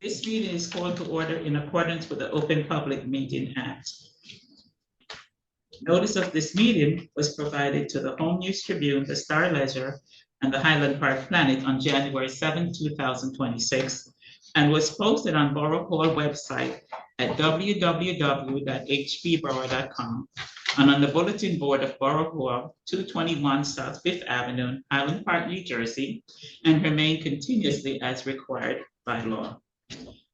This meeting is called to order in accordance with the Open Public Meeting Act. Notice of this meeting was provided to the Home News Tribune, the Star Ledger, and the Highland Park Planet on January 7, 2026, and was posted on Borough Hall website at www.hbborough.com and on the bulletin board of Borough Hall, 221 South Fifth Avenue, Highland Park, New Jersey, and remain continuously as required by law.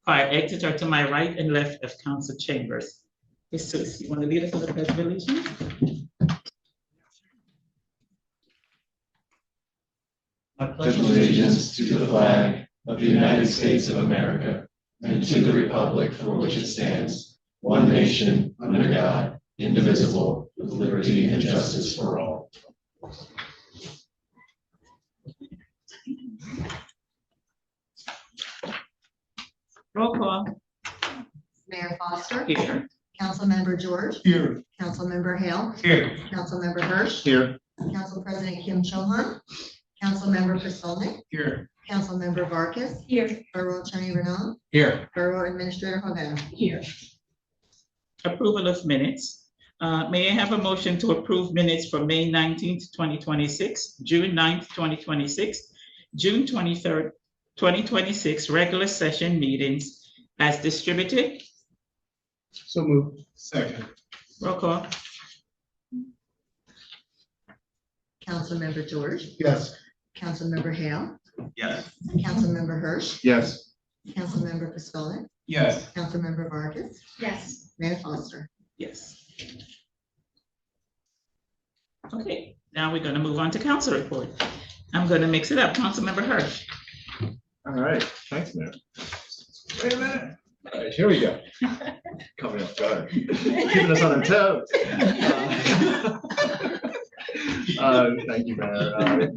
Fire exits are to my right and left of council chambers. Jesus, you want to lead us in the pledge of allegiance? I pledge allegiance to the flag of the United States of America and to the republic for which it stands, one nation, under God, indivisible, with liberty and justice for all. Roll call. Mayor Foster. Here. Councilmember George. Here. Councilmember Hale. Here. Councilmember Hirsch. Here. Council President Kim Cho-Han. Councilmember Kristolnik. Here. Councilmember Vargas. Here. Borough Attorney Renaud. Here. Borough Administrator Hogan. Here. Approval of minutes. May I have a motion to approve minutes for May 19th, 2026, June 9th, 2026, June 23rd, 2026 regular session meetings as distributed? So moved. Second. Roll call. Councilmember George. Yes. Councilmember Hale. Yes. Councilmember Hirsch. Yes. Councilmember Kristolnik. Yes. Councilmember Vargas. Yes. Mayor Foster. Yes. Okay, now we're going to move on to council report. I'm going to mix it up. Councilmember Hirsch. All right, thanks, Mayor. Wait a minute. All right, here we go. Coming off guard, keeping us on our toes. Thank you, Mayor.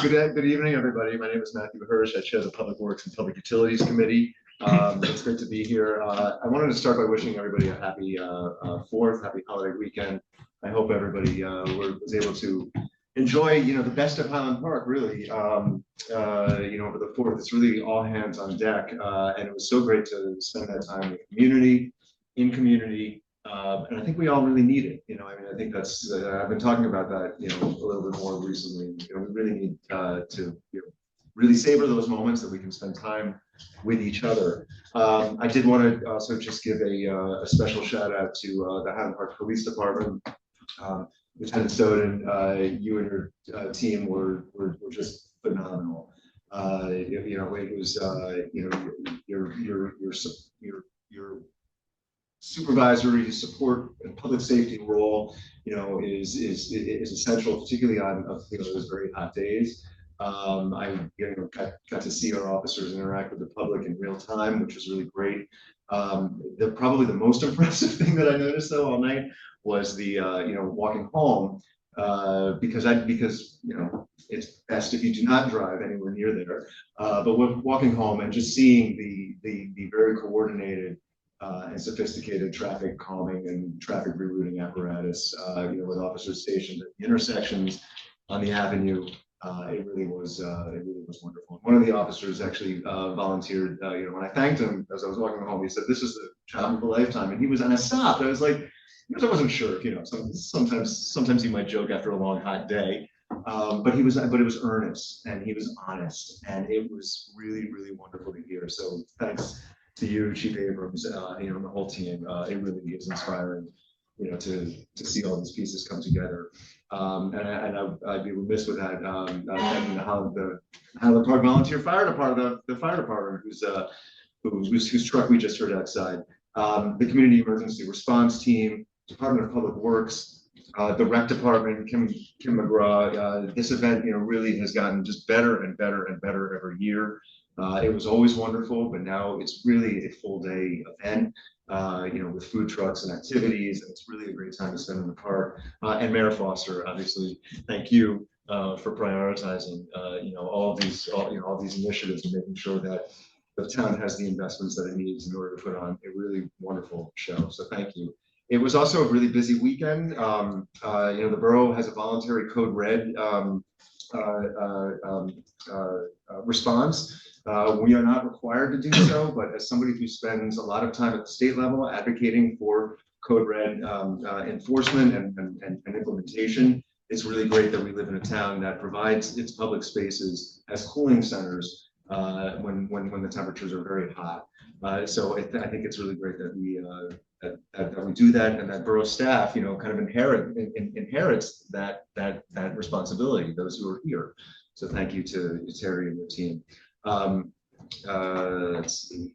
Good evening, everybody. My name is Matthew Hirsch. I chair the Public Works and Public Utilities Committee. It's great to be here. I wanted to start by wishing everybody a happy 4th, happy holiday weekend. I hope everybody was able to enjoy, the best of Highland Park, really. Over the 4th, it's really all hands on deck, and it was so great to spend that time with community, and I think we all really need it. I think that's I've been talking about that, a little bit more recently. We really need to really savor those moments that we can spend time with each other. I did want to also just give a special shout out to the Highland Park Police Department. Lieutenant Snowden, you and your team were just phenomenal. It was your supervisory support and public safety role, is essential, particularly on those very hot days. I got to see our officers interact with the public in real time, which was really great. Probably the most impressive thing that I noticed though all night was the walking home, because it's best if you do not drive anywhere near there. But walking home and just seeing the very coordinated and sophisticated traffic calming and traffic rerouting apparatus, with officers stationed at the intersections on the avenue. It really was wonderful. One of the officers actually volunteered. When I thanked him as I was walking home, he said, "This is the job of a lifetime," and he was on a stop. I was like, because I wasn't sure. Sometimes he might joke after a long hot day, but it was earnest and he was honest, and it was really, really wonderful to hear. So thanks to you, Chief Abrams, and the whole team. It really is inspiring, to see all these pieces come together. I'd be remiss with that. Thanking the Highland Park Volunteer Fire Department, the fire department, whose truck we just heard outside. The Community Emergency Response Team, Department of Public Works, the Rec Department, Kim McGraw. This event, really has gotten just better and better and better every year. It was always wonderful, but now it's really a full day event, with food trucks and activities, and it's really a great time to spend in the park. And Mayor Foster, obviously, thank you for prioritizing, all these initiatives and making sure that the town has the investments that it needs in order to put on a really wonderful show. So thank you. It was also a really busy weekend. The borough has a voluntary code red response. We are not required to do so, but as somebody who spends a lot of time at the state level advocating for Code Red enforcement and implementation, it's really great that we live in a town that provides its public spaces as cooling centers when the temperatures are very hot. So I think it's really great that we do that, and that borough staff, kind of inherits that responsibility. Those who are here. So thank you to Terry and your team. Let's see.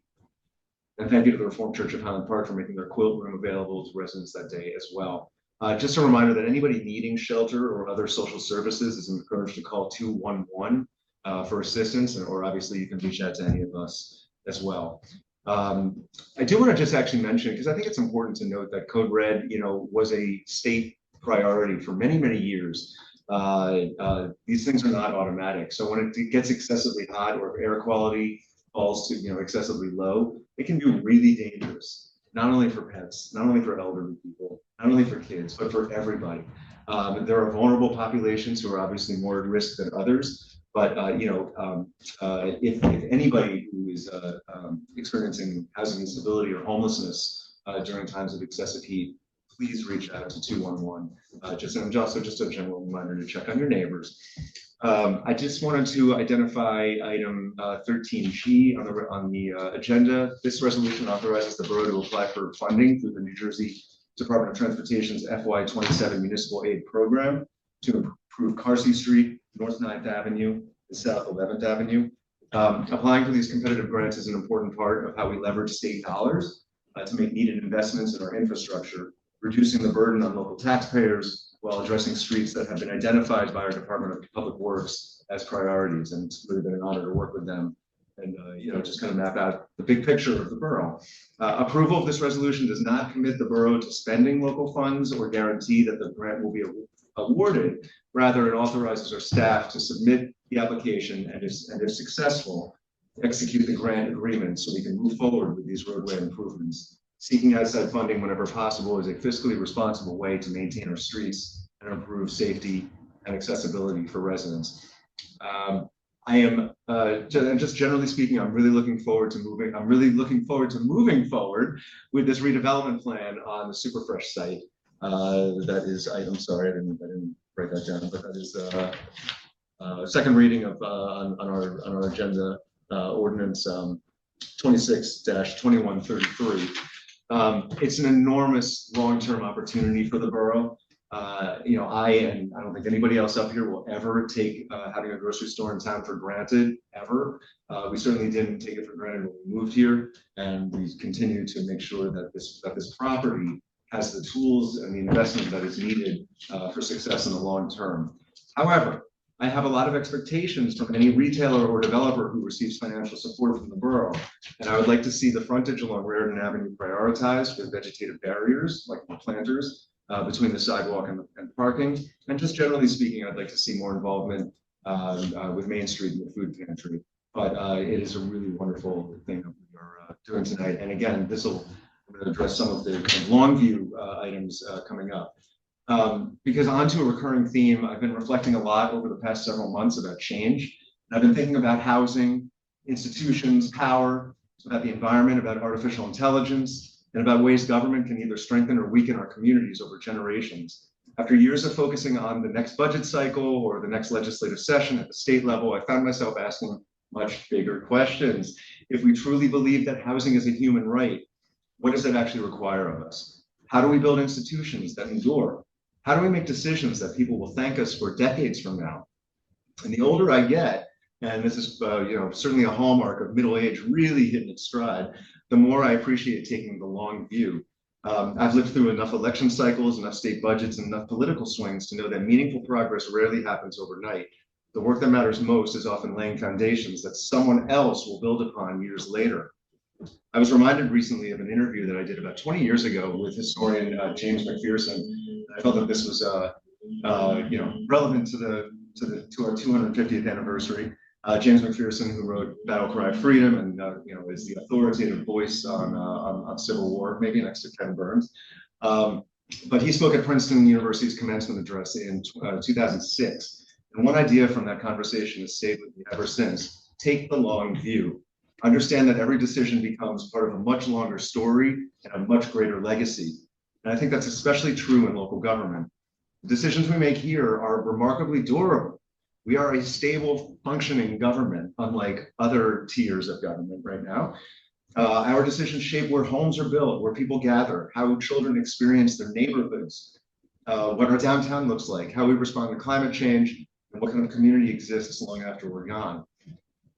And thank you to the Reformed Church of Highland Park for making their quilt room available to residents that day as well. Just a reminder that anybody needing shelter or other social services is encouraged to call 211 for assistance, or obviously you can reach out to any of us as well. I do want to just actually mention, because I think it's important to note that Code Red, was a state priority for many, many years. These things are not automatic. So when it gets excessively hot or air quality falls to excessively low, it can be really dangerous, not only for pets, not only for elderly people, not only for kids, but for everybody. There are vulnerable populations who are obviously more at risk than others. But if anybody who is experiencing housing instability or homelessness during times of excessive heat, please reach out to 211. Just a general reminder to check on your neighbors. I just wanted to identify item 13G on the agenda. This resolution authorizes the borough to apply for funding through the New Jersey Department of Transportation's FY27 Municipal Aid Program to improve Carsey Street, North 9th Avenue, and South 11th Avenue. Applying for these competitive grants is an important part of how we leverage state dollars to make needed investments in our infrastructure, reducing the burden on local taxpayers while addressing streets that have been identified by our Department of Public Works as priorities. And it's really been an honor to work with them and just kind of map out the big picture of the borough. Approval of this resolution does not commit the borough to spending local funds or guarantee that the grant will be awarded. Rather, it authorizes our staff to submit the application and if successful, execute the grant agreement so we can move forward with these roadway improvements. Seeking outside funding whenever possible is a fiscally responsible way to maintain our streets and improve safety and accessibility for residents. I am, just generally speaking, I'm really looking forward to moving forward with this redevelopment plan on the Superfresh site. That is, I'm sorry, I didn't write that down, but that is second reading of on our agenda, ordinance 26-2133. It's an enormous long-term opportunity for the borough. I don't think anybody else up here will ever take having a grocery store in town for granted, ever. We certainly didn't take it for granted when we moved here, and we continue to make sure that this property has the tools and the investment that is needed for success in the long term. However, I have a lot of expectations from any retailer or developer who receives financial support from the borough, and I would like to see the frontage along Raritan Avenue prioritized with vegetative barriers like planters between the sidewalk and parking. And just generally speaking, I'd like to see more involvement with Main Street and the food pantry. But it is a really wonderful thing that we are doing tonight. And again, I'm going to address some of the kind of long view items coming up. Because onto a recurring theme, I've been reflecting a lot over the past several months about change. And I've been thinking about housing, institutions, power, about the environment, about artificial intelligence, and about ways government can either strengthen or weaken our communities over generations. After years of focusing on the next budget cycle or the next legislative session at the state level, I found myself asking much bigger questions. If we truly believe that housing is a human right, what does that actually require of us? How do we build institutions that endure? How do we make decisions that people will thank us for decades from now? And the older I get, and this is certainly a hallmark of middle age really hitting its stride, the more I appreciate taking the long view. I've lived through enough election cycles, enough state budgets, and enough political swings to know that meaningful progress rarely happens overnight. The work that matters most is often laying foundations that someone else will build upon years later. I was reminded recently of an interview that I did about 20 years ago with historian James McPherson. I felt that this was relevant to our 250th anniversary. James McPherson, who wrote Battle Cry Freedom and is the authoritative voice on Civil War, maybe next to Ken Burns. But he spoke at Princeton University's commencement address in 2006. And one idea from that conversation has stayed with me ever since. Take the long view. Understand that every decision becomes part of a much longer story and a much greater legacy. And I think that's especially true in local government. The decisions we make here are remarkably durable. We are a stable, functioning government, unlike other tiers of government right now. Our decisions shape where homes are built, where people gather, how children experience their neighborhoods, what our downtown looks like, how we respond to climate change, and what kind of community exists long after we're gone.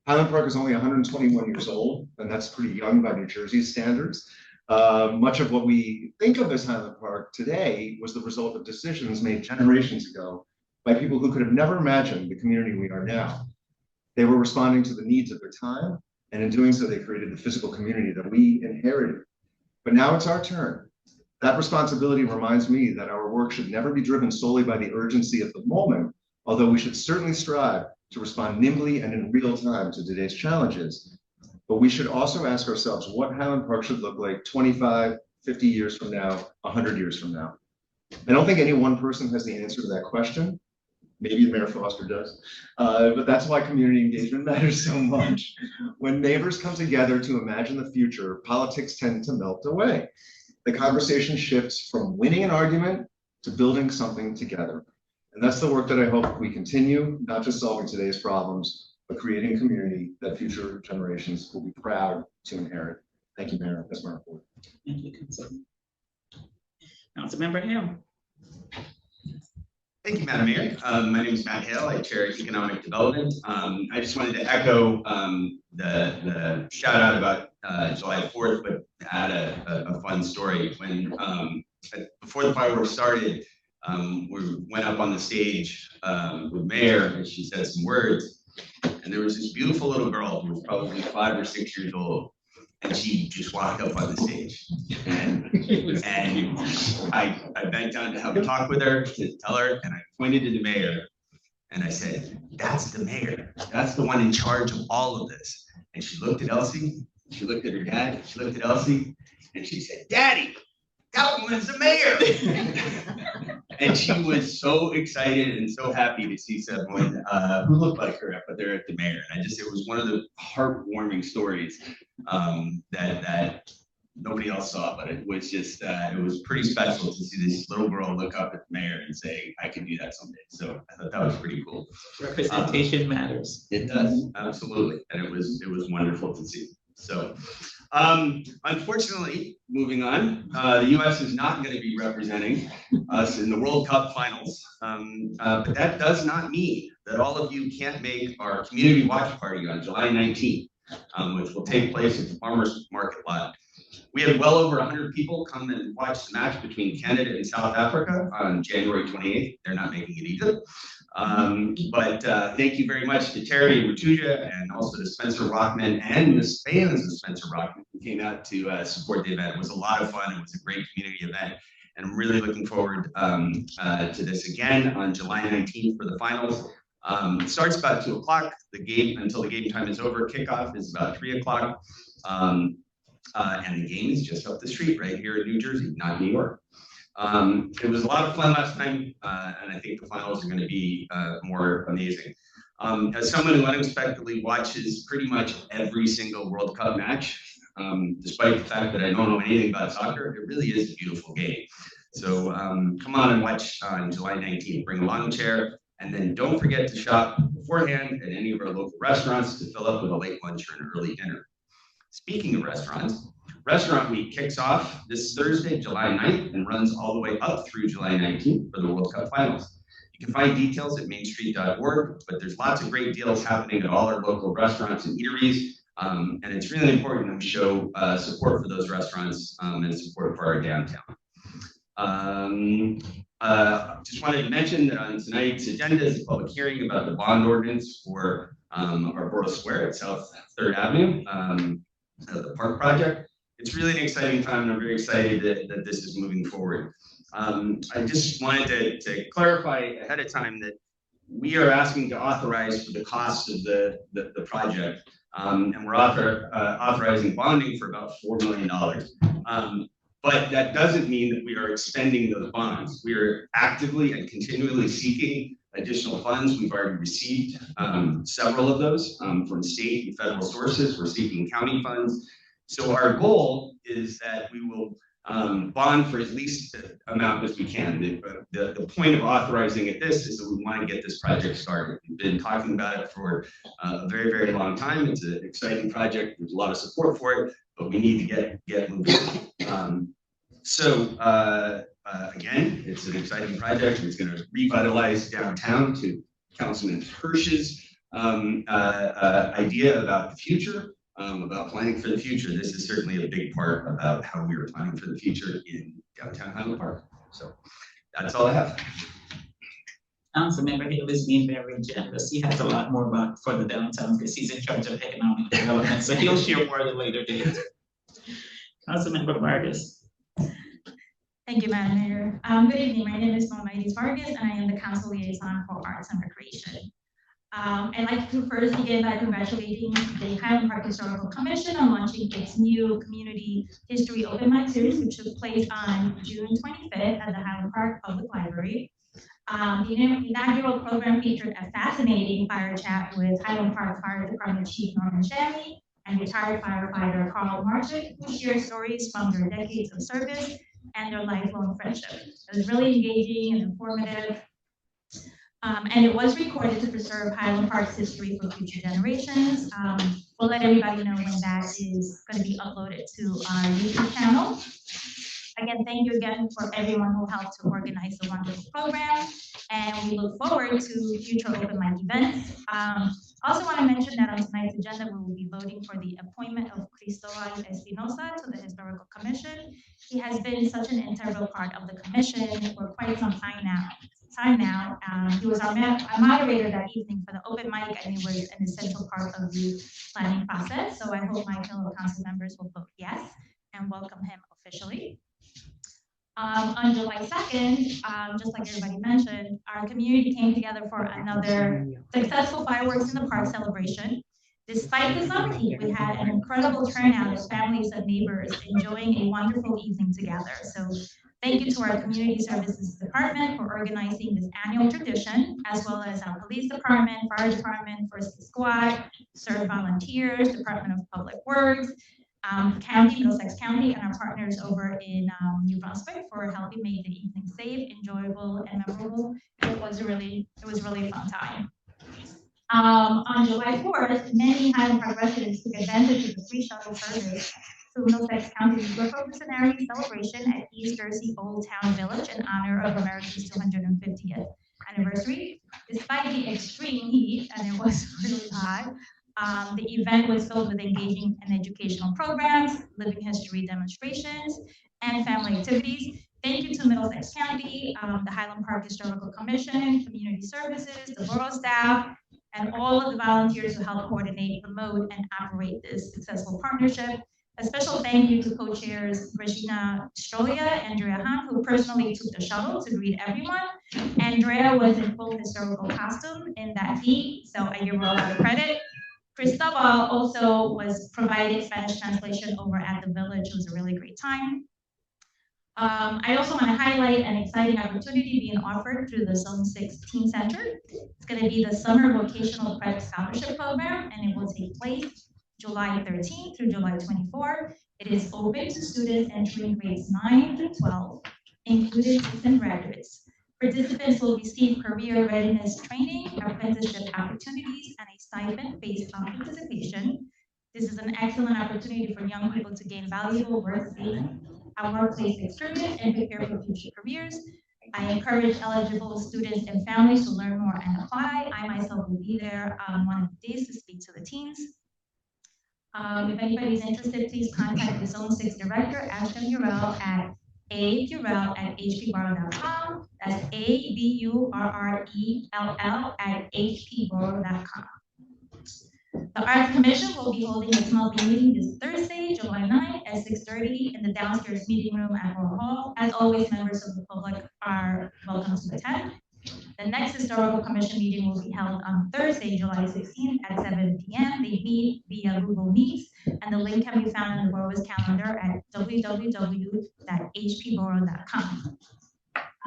Highland Park is only 121 years old, and that's pretty young by New Jersey's standards. Much of what we think of as Highland Park today was the result of decisions made generations ago by people who could have never imagined the community we are now. They were responding to the needs of their time, and in doing so, they created the physical community that we inherited. But now it's our turn. That responsibility reminds me that our work should never be driven solely by the urgency of the moment, although we should certainly strive to respond nimbly and in real time to today's challenges. But we should also ask ourselves what Highland Park should look like 25, 50 years from now, 100 years from now. I don't think any one person has the answer to that question. Maybe Mayor Foster does, but that's why community engagement matters so much. When neighbors come together to imagine the future, politics tend to melt away. The conversation shifts from winning an argument to building something together. And that's the work that I hope we continue, not just solving today's problems, but creating a community that future generations will be proud to inherit. Thank you, Mayor. That's my report. Thank you, Councilman. Councilmember Hill. Thank you, Madam Mayor. My name is Matt Hale. I chair economic development. I just wanted to echo the shout out about July 4th, but add a fun story. When before the fireworks started, we went up on the stage with Mayor, and she said some words. And there was this beautiful little girl who was probably 5 or 6 years old, and she just walked up on the stage. And I bent down to have a talk with her, to tell her, and I pointed to the mayor, and I said, "That's the mayor. That's the one in charge of all of this." And she looked at Elsie, she looked at her dad, she looked at Elsie, and she said, "Daddy, that one's the mayor." And she was so excited and so happy to see someone who looked like her up there at the mayor. And it was one of the heartwarming stories that nobody else saw, but it was just, it was pretty special to see this little girl look up at the mayor and say, "I can do that someday." So I thought that was pretty cool. Representation matters. It does, absolutely. And it was wonderful to see. So, unfortunately, moving on, the U.S. is not going to be representing us in the World Cup finals. But that does not mean that all of you can't make our community watch party on July 19th, which will take place at the Farmers Market Lot. We had well over 100 people come and watch the match between Canada and South Africa on January 28th. They're not making it either. But thank you very much to Terry and Ratuja, and also to Spencer Rockman and the fans of Spencer Rockman who came out to support the event. It was a lot of fun. It was a great community event. And I'm really looking forward to this again on July 19th for the finals. It starts about 2 o'clock. The game, until the game time is over, kickoff is about 3 o'clock. And the game is just up the street right here in New Jersey, not New York. It was a lot of fun last time, and I think the finals are going to be more amazing. As someone who unexpectedly watches pretty much every single World Cup match, despite the fact that I don't know anything about soccer, it really is a beautiful game. So come on and watch on July 19th. Bring a lawn chair, and then don't forget to shop beforehand at any of our local restaurants to fill up with a late lunch or an early dinner. Speaking of restaurants, Restaurant Week kicks off this Thursday, July 9th, and runs all the way up through July 19th for the World Cup finals. You can find details at mainstreet.org, but there's lots of great deals happening at all our local restaurants and eateries, and it's really important to show support for those restaurants and support for our downtown. Just wanted to mention that on tonight's agenda is a public hearing about the bond ordinance for our Borough Square at South 3rd Avenue, the park project. It's really an exciting time, and I'm very excited that this is moving forward. I just wanted to clarify ahead of time that we are asking to authorize for the cost of the project, and we're authorizing bonding for about $4 million. But that doesn't mean that we are expending those bonds. We are actively and continually seeking additional funds. We've already received several of those from state and federal sources. We're seeking county funds. So our goal is that we will bond for at least the amount as we can. The point of authorizing it this is that we want to get this project started. We've been talking about it for a very, very long time. It's an exciting project. There's a lot of support for it, but we need to get moving. Again, it's an exciting project. It's going to revitalize downtown, to Councilman Hirsch's idea about the future. About planning for the future. This is certainly a big part about how we are planning for the future in downtown Highland Park. So that's all I have. Councilmember Hill is being very generous. He has a lot more about for the downtown because he's in charge of economic development. So he'll share more at a later date. Councilmember Vargas. Thank you, Madam Mayor. Good evening. My name is Maimaitis Vargas, and I am the Council Liaison for Arts and Recreation. I'd like to first begin by congratulating the Highland Park Historical Commission on launching its new Community History Open Mic Series, which took place on June 25th at the Highland Park Public Library. The inaugural program featured a fascinating fire chat with Highland Park Fire Department Chief Norman Shammy and retired firefighter Carl Marchik, who shared stories from their decades of service and their lifelong friendship. It was really engaging and informative. And it was recorded to preserve Highland Park's history for future generations. We'll let everybody know when that is going to be uploaded to our YouTube channel. Again, thank you again for everyone who helped to organize the wonderful program. And we look forward to future open mic events. Also want to mention that on tonight's agenda, we will be voting for the appointment of Cristobal Espinosa to the Historical Commission. He has been such an integral part of the commission for quite some time now. He was our moderator that evening for the open mic, and he was an essential part of the planning process. So I hope my fellow council members will vote yes and welcome him officially. On July 2nd, just like everybody mentioned, our community came together for another successful fireworks in the park celebration. Despite the summer heat, we had an incredible turnout of families and neighbors enjoying a wonderful evening together. So thank you to our Community Services Department for organizing this annual tradition, as well as our Police Department, Fire Department, First Squad, Serve Volunteers, Department of Public Works, County, Middlesex County, and our partners over in New Brunswick for helping make the evening safe, enjoyable, and memorable. It was a really fun time. On July 4th, many Highland Park residents took advantage of the free shuttle service to Middlesex County's Revolutionary celebration at East Jersey Old Town Village in honor of America's 250th anniversary. Despite the extreme heat, and it was really hot, the event was filled with engaging and educational programs, living history demonstrations, and family activities. Thank you to Middlesex County, the Highland Park Historical Commission, Community Services, the Borough staff, and all of the volunteers who helped coordinate, promote, and operate this successful partnership. A special thank you to co-chairs Regina Strolia and Andrea Hahn, who personally took the shuttle to greet everyone. Andrea was in full historical costume in that heat, so I give her a lot of credit. Cristobal also was providing Spanish translation over at the village. It was a really great time. I also want to highlight an exciting opportunity being offered through the Zone 6 Teen Center. It's going to be the Summer Vocational Prep Scholarship Program, and it will take place July 13th through July 24th. It is open to students entering grades 9 through 12, including seasoned graduates. Participants will receive career readiness training, apprenticeship opportunities, and a stipend based on participation. This is an excellent opportunity for young people to gain valuable workplace experience and prepare for future careers. I encourage eligible students and families to learn more and apply. I myself will be there one of the days to speak to the teens. If anybody's interested, please contact the Zone 6 Director, Ashton Urell, at aburrell@hpborough.com. That's aburrell@hpborough.com. The Arts Commission will be holding a small meeting this Thursday, July 9th at 6:30 in the downstairs meeting room at Borough Hall. As always, members of the public are welcome to attend. The next Historical Commission meeting will be held on Thursday, July 16th at 7 p.m. They meet via Google Meets, and the link can be found in the Borough's calendar at www.hpborough.com.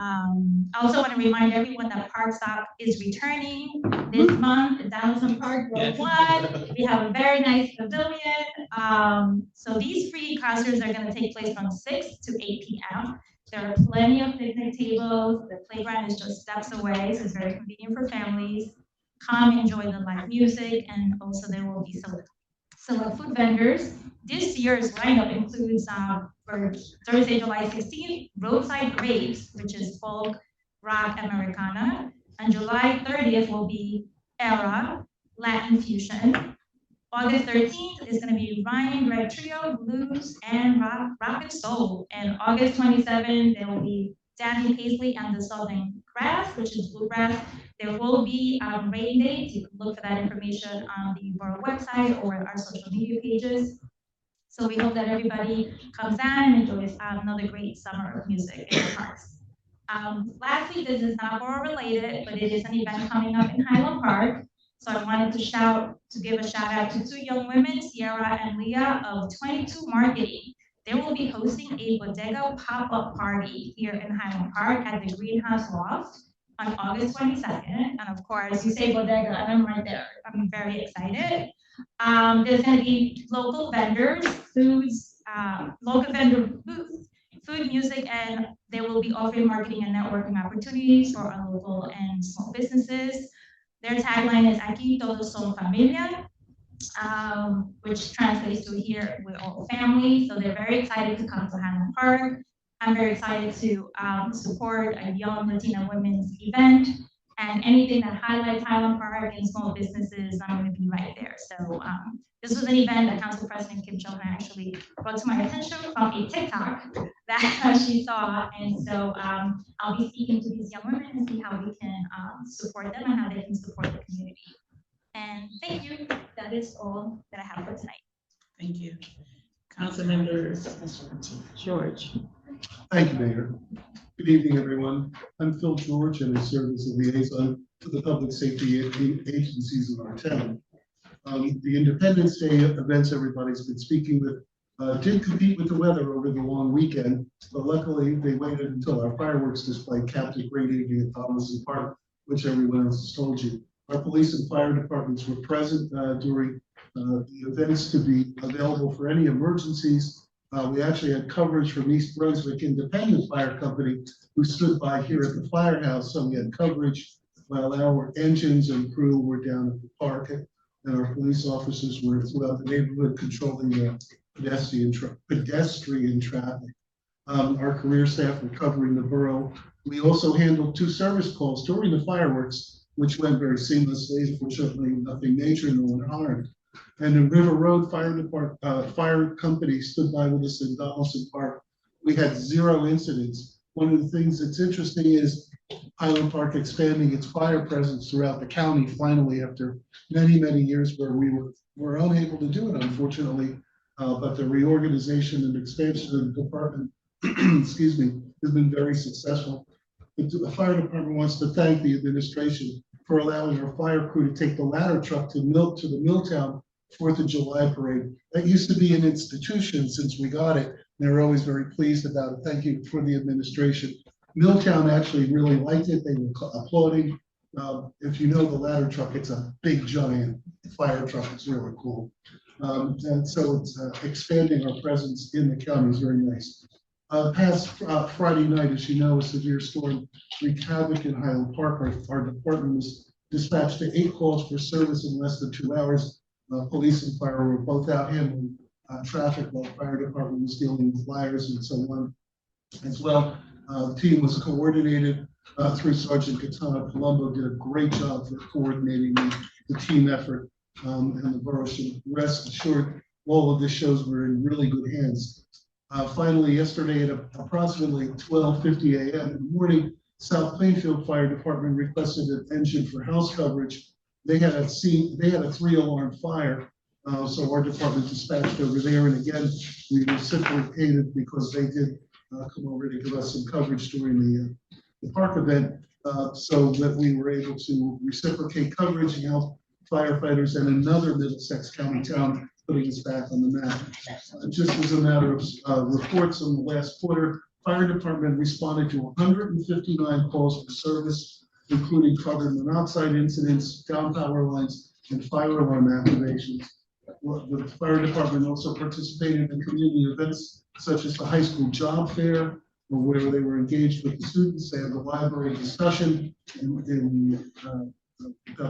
I also want to remind everyone that Park Stop is returning this month at Donaldson Park Road 1. We have a very nice pavilion. So these free concerts are going to take place from 6 to 8 p.m. There are plenty of picnic tables. The playground is just steps away, so it's very convenient for families. Come enjoy the live music, and also there will be some food vendors. This year's lineup includes for Thursday, July 16th, Roadside Grapes, which is folk, rock, Americana. And July 30th will be Era, Latin Fusion. August 13th is going to be Ryan Greg Trio, Blues, and rock and Soul. And August 27th, there will be Danny Paisley and the Southern Grass, which is bluegrass. There will be rain dates. You can look for that information on the Borough website or our social media pages. So we hope that everybody comes down and enjoys another great summer of music in the parks. Lastly, this is not Borough related, but it is an event coming up in Highland Park. So I wanted to give a shout out to two young women, Sierra and Leah of 22 Marketing. They will be hosting a bodega pop-up party here in Highland Park at the Greenhouse Loft on August 22nd. And of course, you say bodega, and I'm right there. I'm very excited. There's going to be local vendors, local vendor booths, food, music, and they will be offering marketing and networking opportunities for our local and small businesses. Their tagline is Aquí todos son familia, which translates to here we're all family. So they're very excited to come to Highland Park. I'm very excited to support a young Latina women's event, and anything that highlights Highland Park and small businesses, I'm going to be right there. So this was an event that Council President Kim Jong-un actually brought to my attention from a TikTok that she saw, and so I'll be speaking to these young women and see how we can support them and how they can support the community. And thank you. That is all that I have for tonight. Thank you. Councilmember George. Thank you, Mayor. Good evening, everyone. I'm Phil George, and I serve as a liaison to the public safety agencies in our town. The Independence Day events everybody's been speaking with did compete with the weather over the long weekend, but luckily they waited until our fireworks display capped a great evening at Donaldson Park, which everyone else has told you. Our police and fire departments were present during the events to be available for any emergencies. We actually had coverage from East Brunswick Independent Fire Company, who stood by here at the firehouse, so we had coverage while our engines and crew were down at the park, and our police officers were throughout the neighborhood controlling the pedestrian traffic. Our career staff were covering the borough. We also handled 2 service calls during the fireworks, which went very seamlessly. Fortunately, nothing major, no one harmed. And the River Road Fire Company stood by with us in Donaldson Park. We had 0 incidents. One of the things that's interesting is Highland Park expanding its fire presence throughout the county finally after many, many years where we were unable to do it, unfortunately. But the reorganization and expansion of the department, excuse me, has been very successful. The fire department wants to thank the administration for allowing our fire crew to take the ladder truck to the Milltown 4th of July parade. That used to be an institution since we got it. They were always very pleased about it. Thank you for the administration. Milltown actually really liked it. They were applauding. If you know the ladder truck, it's a big giant fire truck. It's really cool. And so it's expanding our presence in the county is very nice. Past Friday night, as you know, a severe storm wreaked havoc in Highland Park. Our department was dispatched to 8 calls for service in less than 2 hours. Police and fire were both out handling traffic while the fire department was dealing with fires and so on as well. The team was coordinated through Sergeant Katana Palumbo, did a great job for coordinating the team effort, and the borough should rest assured all of this shows we're in really good hands. Finally, yesterday at approximately 12:50 a.m. in the morning, South Plainfield Fire Department requested an engine for house coverage. They had a 3-alarm fire, so our department dispatched over there. And again, we reciprocated because they did come over to give us some coverage during the park event, so that we were able to reciprocate coverage and help firefighters and another Middlesex County town, putting us back on the map. Just as a matter of reports on the last quarter, fire department responded to 159 calls for service, including carbon monoxide incidents, down power lines, and fire alarm activations. The fire department also participated in community events such as the high school job fair, where they were engaged with the students. They had the library discussion about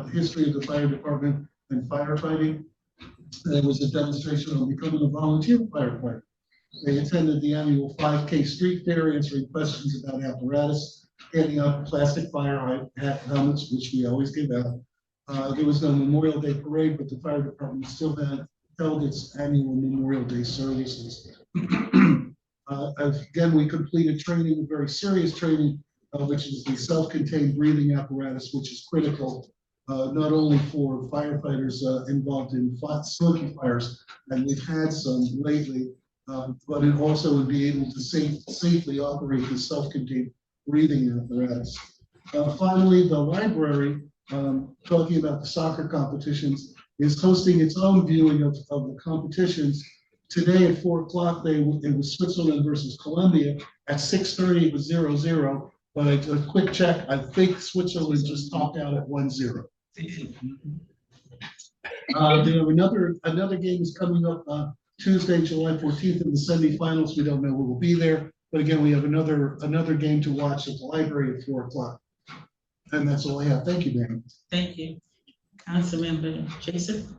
the history of the fire department and firefighting. There was a demonstration on becoming a volunteer firefighter. They attended the annual 5K street fair, answering questions about apparatus, handing out plastic fire helmets, which we always give out. There was no Memorial Day parade, but the fire department still held its annual Memorial Day services. Again, we completed training, very serious training, which is the self-contained breathing apparatus, which is critical not only for firefighters involved in smoky fires, and we've had some lately, but it also would be able to safely operate the self-contained breathing apparatus. Finally, the library, talking about the soccer competitions, is hosting its own viewing of the competitions. Today at 4 o'clock, it was Switzerland versus Colombia. At 6:30, it was 0-0. But a quick check, I think Switzerland just topped out at 1-0. Another game is coming up Tuesday, July 14th in the semifinals. We don't know who will be there, but again, we have another game to watch at the library at 4 o'clock. And that's all I have. Thank you, Mayor. Thank you. Councilmember Jason.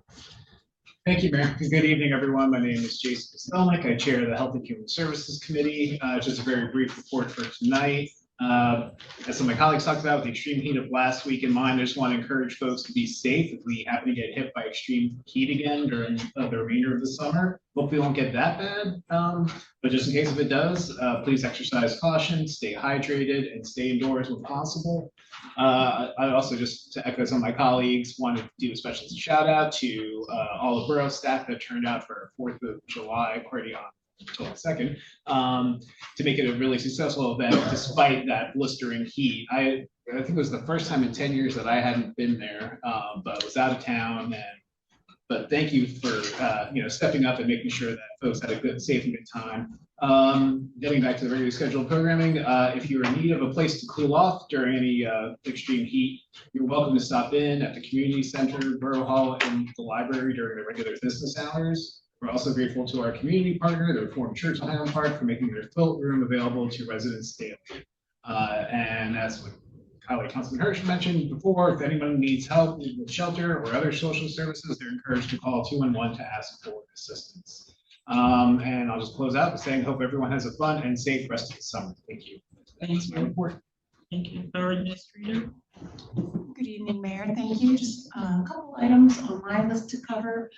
Thank you, Mayor. Good evening, everyone. My name is Jason Kostelnik. I chair the Health and Human Services Committee. Just a very brief report for tonight. As some of my colleagues talked about, with the extreme heat of last week in mind, I just want to encourage folks to be safe if we happen to get hit by extreme heat again during the remainder of the summer. Hopefully it won't get that bad, but just in case if it does, please exercise caution, stay hydrated, and stay indoors when possible. I also, just to echo some of my colleagues, wanted to do a special shout out to all the Borough staff that turned out for our 4th of July party on July 2nd, to make it a really successful event despite that blistering heat. I think it was the first time in 10 years that I hadn't been there, but was out of town. But thank you for stepping up and making sure that folks had a good, safe, and good time. Getting back to the regularly scheduled programming, if you're in need of a place to cool off during any extreme heat, you're welcome to stop in at the community center, Borough Hall, and the library during the regular business hours. We're also grateful to our community partner, the Reformed Church of Highland Park, for making their tilt room available to residents daily. And as colleague Councilman Hirsch mentioned before, if anyone needs help with shelter or other social services, they're encouraged to call 211 to ask for assistance. And I'll just close out by saying, hope everyone has a fun and safe rest of the summer. Thank you. Thanks, my report. Thank you. Borough Administrator. Good evening, Mayor. Thank you. Just a couple items on my list to cover.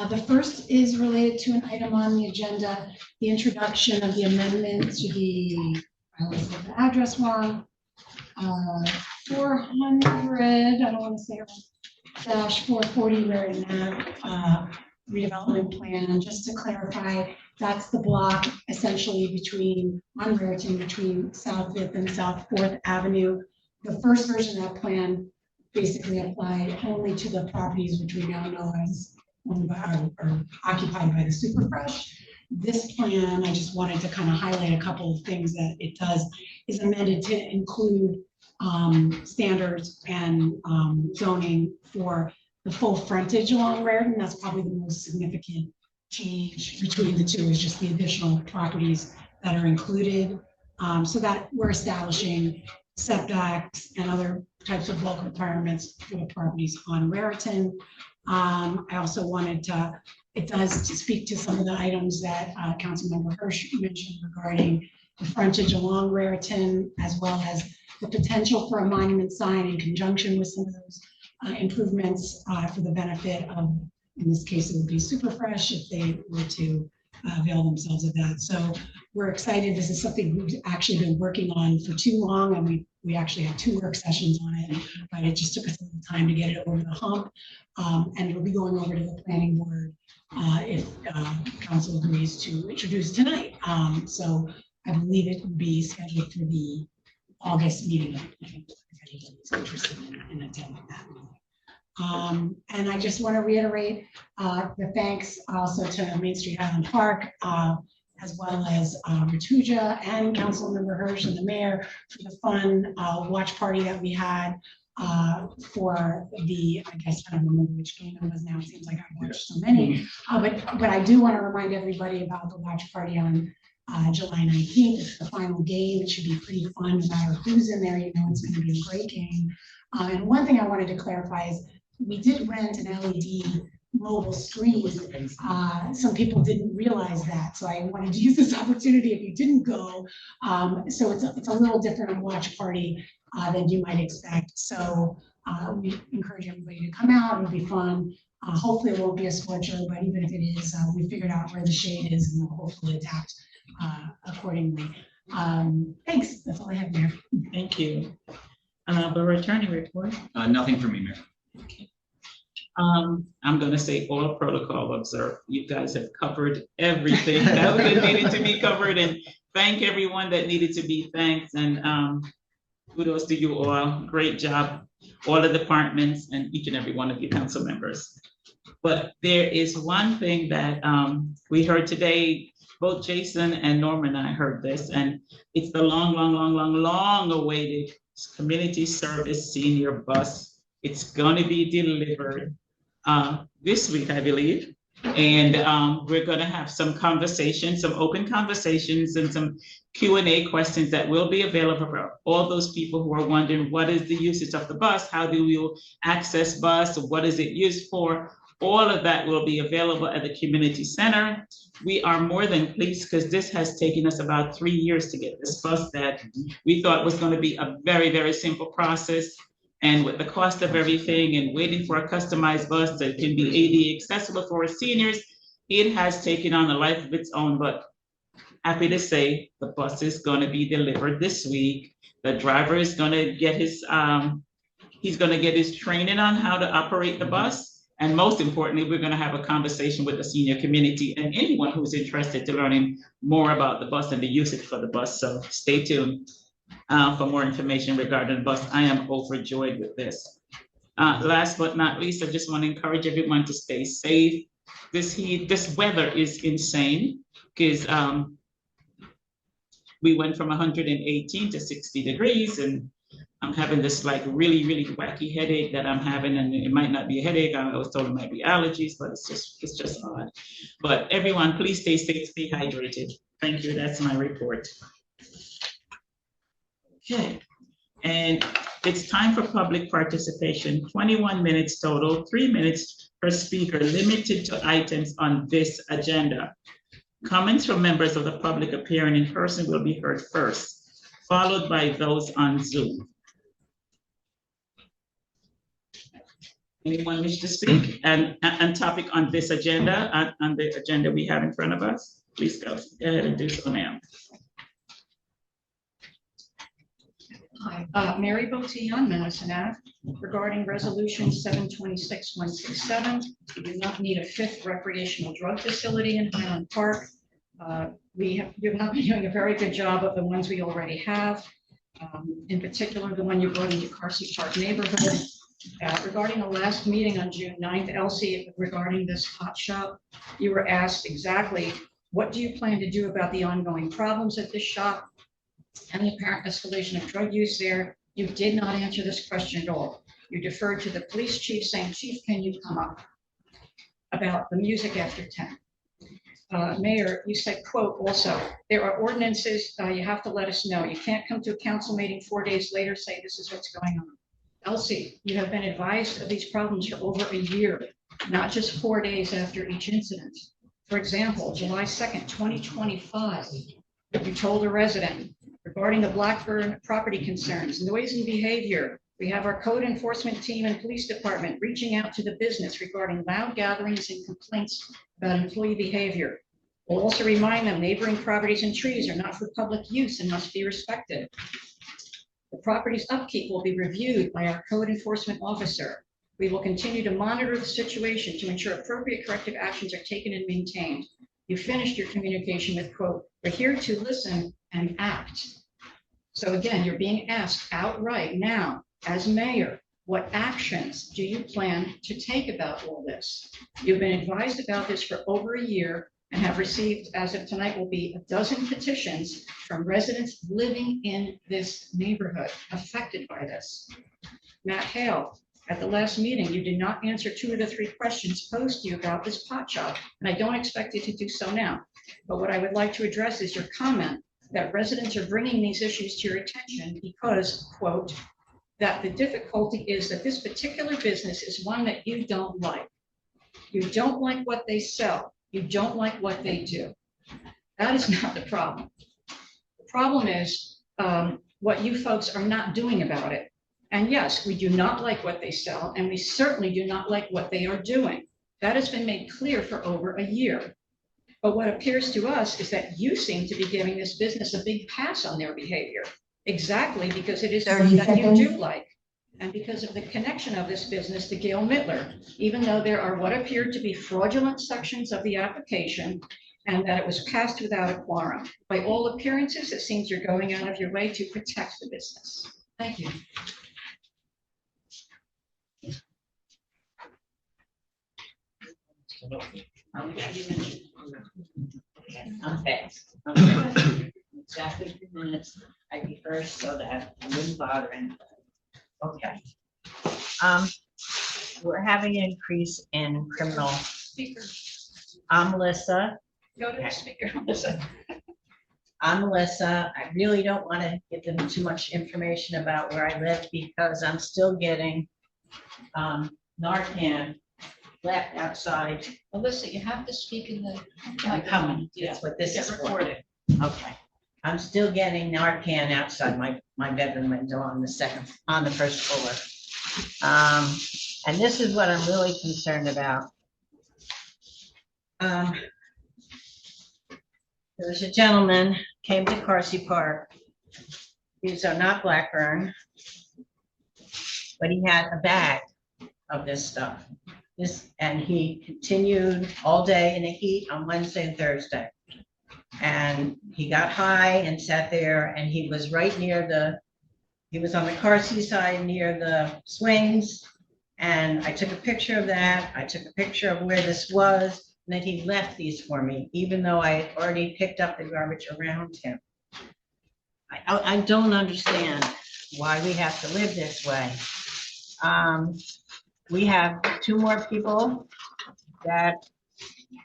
The first is related to an item on the agenda, the introduction of the amendment to the, I always get the address wrong, 400, I don't want to say it, -440 Raritan Ave redevelopment plan. Just to clarify, that's the block essentially between, on Raritan, between South 5th and South 4th Avenue. The first version of that plan basically applied only to the properties which we now know as owned by or occupied by the Super Fresh. This plan, I just wanted to kind of highlight a couple of things that it does, is amended to include standards and zoning for the full frontage along Raritan. That's probably the most significant change between the two, is just the additional properties that are included, so that we're establishing setbacks and other types of bulk requirements for the properties on Raritan. I also wanted to, it does speak to some of the items that Councilmember Hirsch mentioned regarding the frontage along Raritan, as well as the potential for a monument sign in conjunction with some of those improvements for the benefit of, in this case, it would be Super Fresh if they were to avail themselves of that. So we're excited. This is something we've actually been working on for too long, and we actually had 2 work sessions on it, but it just took us a little time to get it over the hump. And it'll be going over to the planning board if council agrees to introduce tonight. So I believe it will be scheduled for the August meeting. If anybody's interested in attending that meeting. And I just want to reiterate the thanks also to Main Street Highland Park as well as Ratuja and Councilmember Hirsch and the mayor for the fun watch party that we had for the, I guess, I don't remember which game it was now. It seems like I've watched so many. But I do want to remind everybody about the watch party on July 19th. It's the final game. It should be pretty fun no matter who's in there. You know, it's going to be a great game. And one thing I wanted to clarify is we did rent an LED mobile screen. Some people didn't realize that. So I wanted to use this opportunity if you didn't go. So it's a little different on watch party than you might expect. So we encourage everybody to come out. It'll be fun. Hopefully it won't be a scorcher, but even if it is, we figured out where the shade is and we'll hopefully adapt accordingly. Thanks. That's all I have, Mayor. Thank you. Borough Attorney report. Nothing for me, Mayor. I'm going to say all protocol observed. You guys have covered everything that needed to be covered, and thank everyone that needed to be thanked. And kudos to you all. Great job, all the departments and each and every one of you council members. But there is one thing that we heard today. Both Jason and Norman and I heard this, and it's the long awaited community service senior bus. It's going to be delivered this week, I believe. And we're going to have some conversations, some open conversations and some Q&A questions that will be available for all those people who are wondering what is the usage of the bus? How do we access bus? What is it used for? All of that will be available at the community center. We are more than pleased because this has taken us about 3 years to get this bus that we thought was going to be a very, very simple process. And with the cost of everything and waiting for a customized bus that can be ADA accessible for our seniors, it has taken on a life of its own. But happy to say the bus is going to be delivered this week. The driver is going to get his, he's going to get his training on how to operate the bus. And most importantly, we're going to have a conversation with the senior community and anyone who's interested to learning more about the bus and the usage for the bus. So stay tuned for more information regarding the bus. I am overjoyed with this. Last but not least, I just want to encourage everyone to stay safe. This weather is insane because we went from 118 to 60 degrees, and I'm having this like really wacky headache that I'm having, and it might not be a headache. I was told it might be allergies, but it's just odd. But everyone, please stay safe, stay hydrated. Thank you. That's my report. Okay, and it's time for public participation. 21 minutes total, 3 minutes per speaker, limited to items on this agenda. Comments from members of the public appearing in person will be heard first, followed by those on Zoom. Anyone wish to speak and topic on this agenda, on the agenda we have in front of us? Please go ahead and do so now. Hi, Mary Boteon, Madison Ave, regarding resolution 726-167. We do not need a 5th recreational drug facility in Highland Park. You've not been doing a very good job of the ones we already have. In particular, the one you brought into Carsey Park neighborhood. Regarding the last meeting on June 9th, Elsie, regarding this hot shop, you were asked exactly, what do you plan to do about the ongoing problems at this shop and the apparent escalation of drug use there? You did not answer this question at all. You deferred to the police chief saying, Chief, can you come up about the music after 10? Mayor, you said, quote, also, there are ordinances, you have to let us know. You can't come to a council meeting 4 days later, say this is what's going on. Elsie, you have been advised of these problems for over a year, not just 4 days after each incident. For example, July 2nd, 2025, you told a resident regarding the Blackburn property concerns, noise and behavior. We have our code enforcement team and police department reaching out to the business regarding loud gatherings and complaints about employee behavior. We'll also remind them neighboring properties and trees are not for public use and must be respected. The property's upkeep will be reviewed by our code enforcement officer. We will continue to monitor the situation to ensure appropriate corrective actions are taken and maintained. You finished your communication with, quote, we're here to listen and act. So again, you're being asked outright now, as mayor, what actions do you plan to take about all this? You've been advised about this for over a year. and have received, as of tonight, will be a dozen petitions from residents living in this neighborhood affected by this. Matt Hale, at the last meeting, you did not answer 2 of the 3 questions posed to you about this pot shop, and I don't expect you to do so now. But what I would like to address is your comment that residents are bringing these issues to your attention because, quote, that the difficulty is that this particular business is one that you don't like. You don't like what they sell. You don't like what they do. That is not the problem. The problem is what you folks are not doing about it. And yes, we do not like what they sell, and we certainly do not like what they are doing. That has been made clear for over a year. But what appears to us is that you seem to be giving this business a big pass on their behavior, exactly because it is one 30 that you seconds. do like, and because of the connection of this business to Gail Mittler, even though there are what appear to be fraudulent sections of the application and that it was passed without a quorum. By all appearances, it seems you're going out of your way to protect the business. Thank you. I'm fast. Okay. Exactly 2 minutes. I be first so that I wouldn't bother anybody. Okay. We're having an increase in criminal. Speaker, I'm Melissa. go to the speaker, Melissa. I'm Melissa. I really don't want to give them too much information about where I live because I'm still getting Narcan left outside. Melissa, you have to speak in the. I'm coming. Yeah. That's what this is Get for. recorded. Okay. I'm still getting Narcan outside my bedroom window on the first floor. And this is what I'm really concerned about. There was a gentleman came to Carsey Park. These are not Blackburn, but he had a bag of this stuff. And he continued all day in the heat on Wednesday and Thursday. And he got high and sat there, and he was right near he was on the Carsey side near the swings. And I took a picture of that. I took a picture of where this was, and then he left these for me, even though I had already picked up the garbage around him. I don't understand why we have to live this way. We have 2 more people that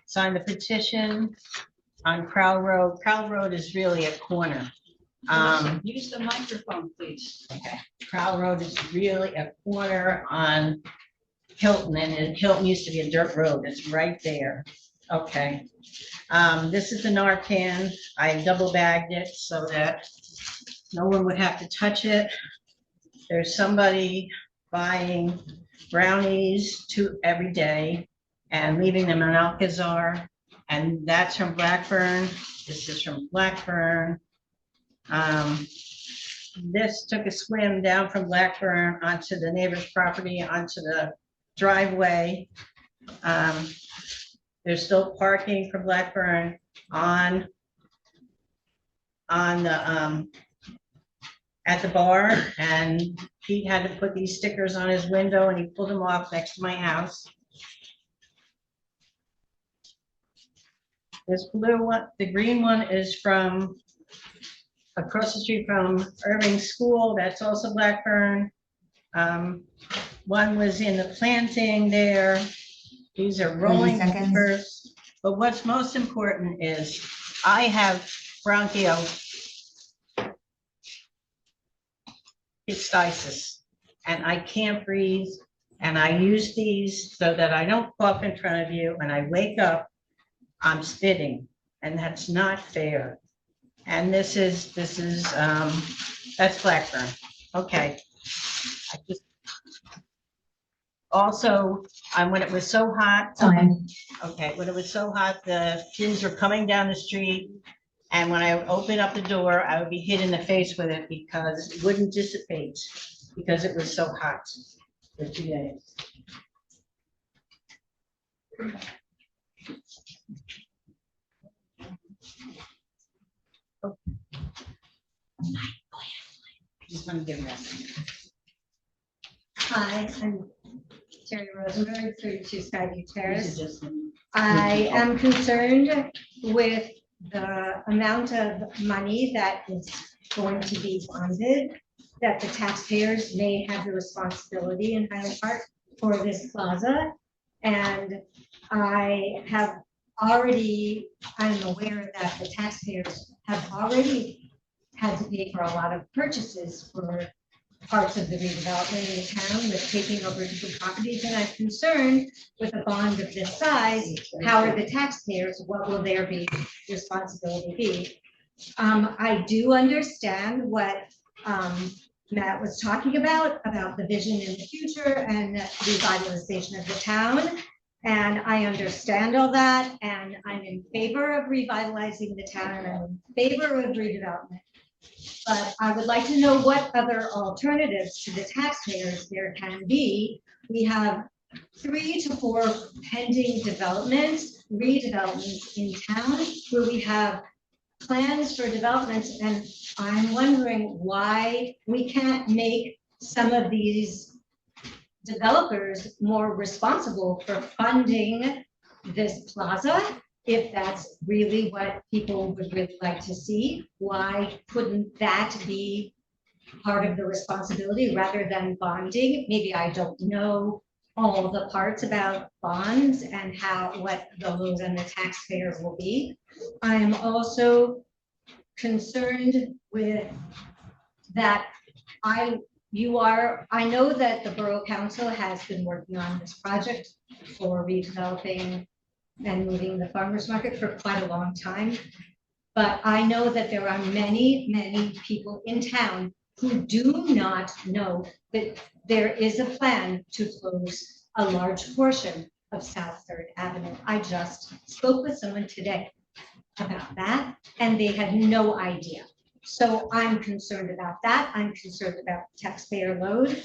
signed the petition on Crowell Road. Crowell Road is really a corner. Use the microphone, please. Okay. Crowell Road is really a corner on Hilton, and Hilton used to be a dirt road. It's right there. Okay. This is the Narcan. I double bagged it so that no one would have to touch it. There's somebody buying brownies every day and leaving them in Alcazar. And that's from Blackburn. This is from Blackburn. This took a swim down from Blackburn onto the neighbor's property, onto the driveway. There's still parking for Blackburn on the at the bar, and Pete had to put these stickers on his window, and he pulled them off next to my house. This blue one, the green one is from across the street from Irving School. That's also Blackburn. One was in the planting there. These are rolling 30 seconds. papers. But what's most important is I have bronchiectasis and I can't breathe. And I use these so that I don't cough in front of you. And I wake up, I'm spitting, and that's not fair. And that's Blackburn. Okay. When it was so hot. Time. Okay, when it was so hot, the kids were coming down the street. And when I would open up the door, I would be hit in the face with it because it wouldn't dissipate because it was so hot for 2 days. Just want to give that. Hi, I'm Terry Rosenberg, 32 Skyview Terrace. I am concerned with the amount of money that is going to be funded, that the taxpayers may have the responsibility in Highland Park for this plaza. And I'm aware that the taxpayers have already had to pay for a lot of purchases for parts of the redevelopment in the town with taking over different properties, and I'm concerned with a bond of this size, how are the taxpayers, what will their responsibility be? I do understand what Matt was talking about the vision in the future and revitalization of the town. And I understand all that, and I'm in favor of revitalizing the town, and I'm in favor of redevelopment. But I would like to know what other alternatives to the taxpayers there can be. We have 3 to 4 pending redevelopments in town where we have plans for developments, and I'm wondering why we can't make some of these developers more responsible for funding this plaza. If that's really what people would really like to see, why couldn't that be part of the responsibility rather than bonding? Maybe I don't know all the parts about bonds and what the load on the taxpayer will be. I am also concerned with that I know that the Borough Council has been working on this project for redeveloping and moving the farmers market for quite a long time. But I know that there are many, many people in town who do not know that there is a plan to close a large portion of South Third Avenue. I just spoke with someone today about that, and they had no idea. So I'm concerned about that. I'm concerned about taxpayer load.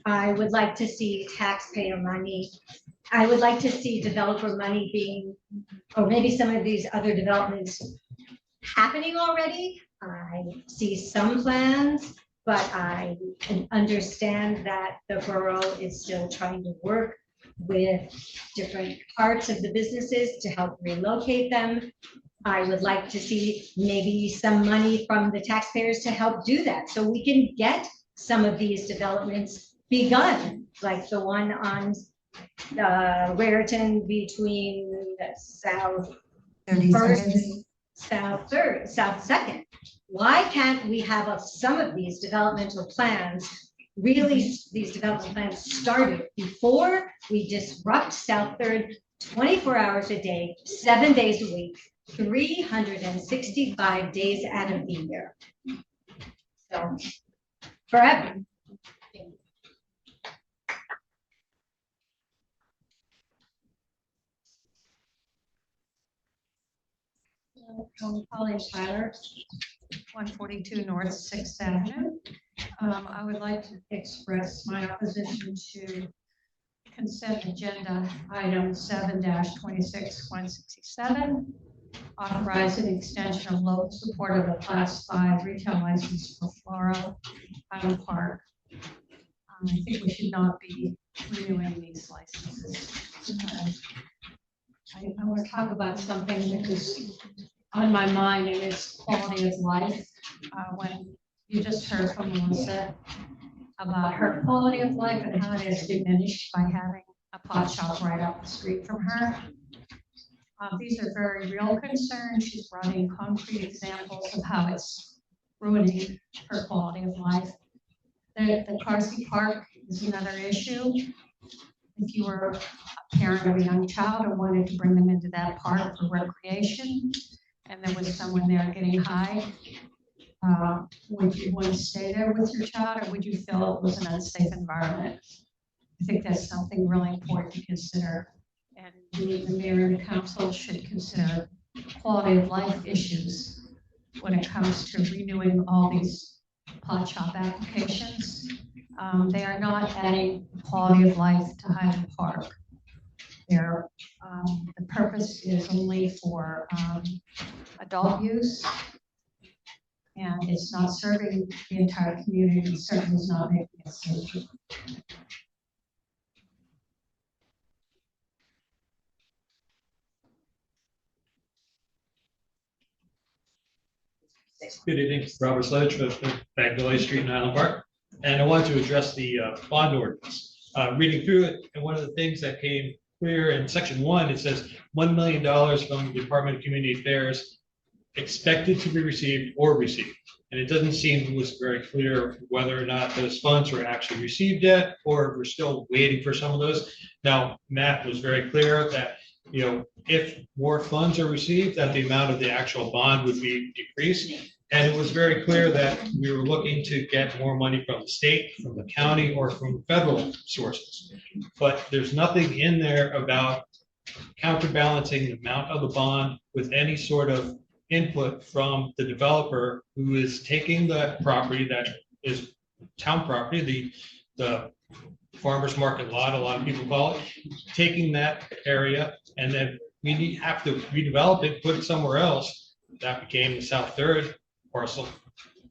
I would like to see taxpayer money. I would like to see developer money being, or maybe some of these other developments happening already. I see some plans, but I can understand that the borough is still trying to work with different parts of the businesses to help relocate them. I would like to see maybe some money from the taxpayers to help do that, so we can get some of these developments begun, like the one on Raritan between South 30 First, seconds. South Third, South Second. Why can't we have some of these developmental plans, really these development plans started before we disrupt South Third 24 hours a day, 7 days a week, 365 days out of the year. So, forever. Colleen Tyler, 142 North 6th Avenue. I would like to express my opposition to consent agenda item 7-26-167, authorizing extension of local support of a class 5 retail license for Borough, Highland Park. I think we should not be renewing these licenses. I want to talk about something that is on my mind, and it's quality of life. When you just heard from Melissa about her quality of life and how it is diminished by having a pot shop right up the street from her. These are very real concerns. She's brought in concrete examples of how it's ruining her quality of life. The Carsey Park is another issue. If you were a parent of a young child and wanted to bring them into that park for recreation, and there was someone there getting high, would you want to stay there with your child, or would you feel it was an unsafe environment? I think that's something really important to consider. And we, the mayor and the council, should consider quality of life issues when it comes to renewing all these pot shop applications. They are not adding quality of life to Highland Park. The purpose is only for adult use, and it's not serving the entire community, and certainly is not making it safer. Good evening, Robert Sledge with Magnolia Street in Highland Park. And I wanted to address the bond ordinance. Reading through it, and one of the things that came clear in section 1, it says $1 million from the Department of Community Affairs expected to be received or received. And it doesn't seem it was very clear whether or not those funds were actually received yet, or we're still waiting for some of those. Now, Matt was very clear that, you know, if more funds are received, that the amount of the actual bond would be decreased. And it was very clear that we were looking to get more money from the state, from the county, or from federal sources. But there's nothing in there about counterbalancing the amount of the bond with any sort of input from the developer who is taking the property that is town property, the farmer's market lot, a lot of people call it, taking that area, and then we have to redevelop it, put it somewhere else. That became the South Third parcel.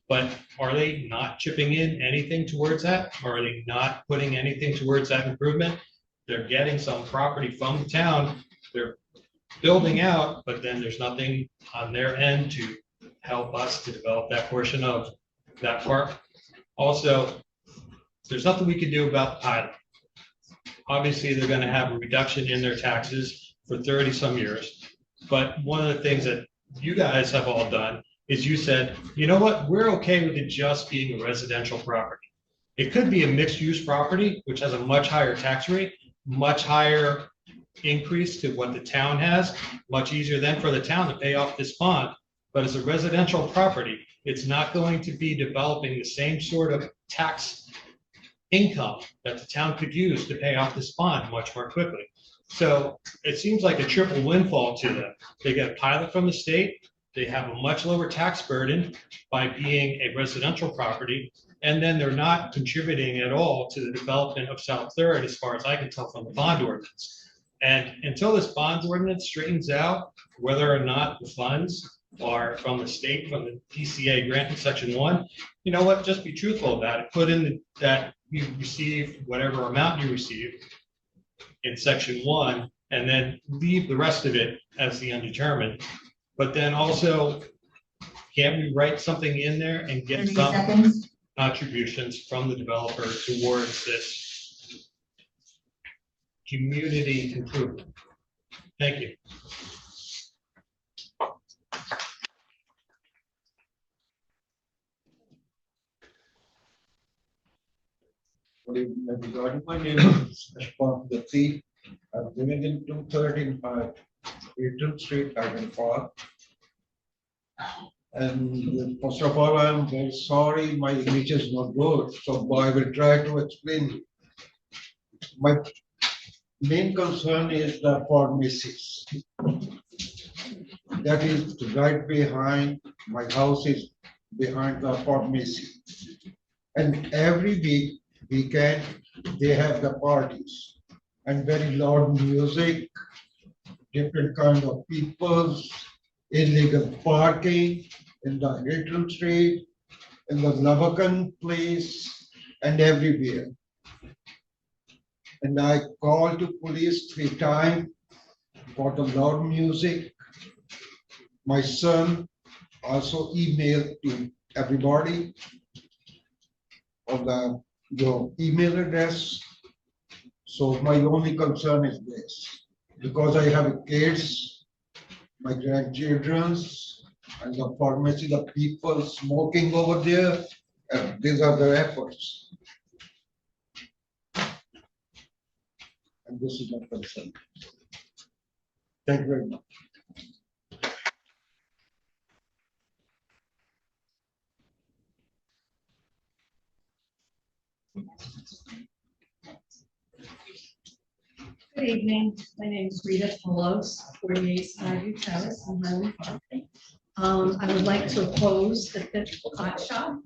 But are they not chipping in anything towards that? Or are they not putting anything towards that improvement? They're getting some property from the town. They're building out, but then there's nothing on their end to help us to develop that portion of that park. Also, there's nothing we can do about the pilot. Obviously, they're going to have a reduction in their taxes for 30 some years. But one of the things that you guys have all done is you said, you know what, we're okay with it just being a residential property. It could be a mixed use property, which has a much higher tax rate, much higher increase to what the town has, much easier then for the town to pay off this bond. But as a residential property, it's not going to be developing the same sort of tax income that the town could use to pay off this bond much more quickly. So it seems like a triple windfall to them. They get a pilot from the state, they have a much lower tax burden by being a residential property, and then they're not contributing at all to the development of South Third, as far as I can tell from the bond ordinance. And until this bond ordinance straightens out whether or not the funds are from the state, from the DCA grant in section 1, you know what, just be truthful about it. Put in that you received whatever amount you received in section 1, and then leave the rest of it as the undetermined. But then also, can't we write something in there and get 30 some seconds. contributions from the developer towards this community improvement? Thank you. Good evening, everybody. My name is Ashfaq Gatsi. I'm living in 213 Eaton Street, Highland Park. And first of all, I'm very sorry my English is not good, so I will try to explain. My main concern is the pharmacies. That is right behind my house, is behind the pharmacy. And every weekend they have the parties and very loud music, different kind of people, illegal parking in the Hilton Street, in the Lavacan place, and everywhere. And I called to police 3 times for the loud music. My son also emailed to everybody on your email address. So my only concern is this, because I have kids, my grandchildren, and the pharmacy, the people smoking over there, and these are the efforts. And this is my concern. Thank you very much. Good evening. My name is Rita Pelos, 48 Skyview Terrace in Highland Park. I would like to oppose the 5th hot shop.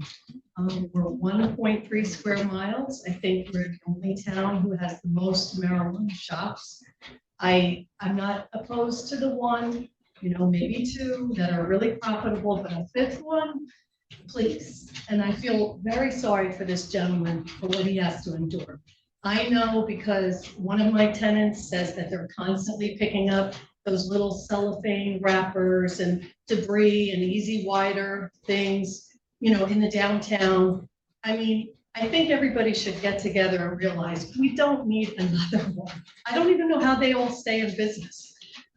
We're 1.3 square miles. I think we're the only town who has the most marijuana shops. I'm not opposed to the 1, maybe 2 that are really profitable, but a 5th one, please. And I feel very sorry for this gentleman for what he has to endure. I know because one of my tenants says that they're constantly picking up those little cellophane wrappers and debris and easy wider things, you know, in the downtown. I mean, I think everybody should get together and realize we don't need another one. I don't even know how they all stay in business.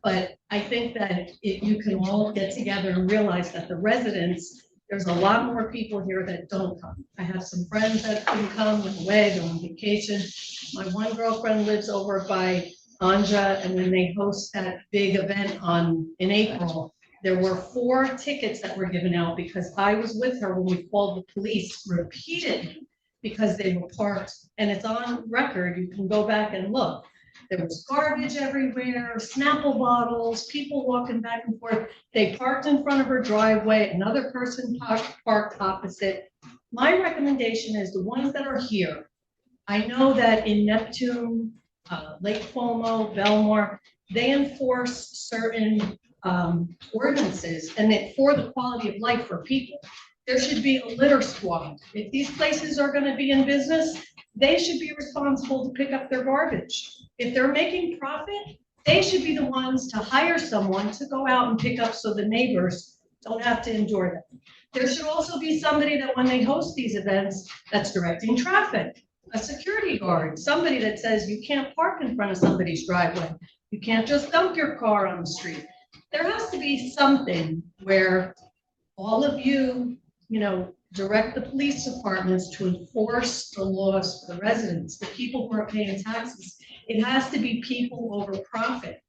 But I think that if you can all get together and realize that the residents, there's a lot more people here that don't come. I have some friends that couldn't come, went away, they're on vacation. My one girlfriend lives over by Anja, and when they host that big event in April, there were 4 tickets that were given out because I was with her when we called the police repeatedly because they were parked, and it's on record, you can go back and look. There was garbage everywhere, Snapple bottles, people walking back and forth. They parked in front of her driveway, another person parked opposite. My recommendation is the ones that are here. I know that in Neptune, Lake Como, Belmar, they enforce certain ordinances and it for the quality of life for people. There should be a litter squad. If these places are going to be in business, they should be responsible to pick up their garbage. If they're making profit, they should be the ones to hire someone to go out and pick up so the neighbors don't have to endure them. There should also be somebody that when they host these events, that's directing traffic, a security guard, somebody that says you can't park in front of somebody's driveway. You can't just dump your car on the street. There has to be something where all of you, you know, direct the police departments to enforce the laws for the residents, the people who are paying taxes. It has to be people over profit.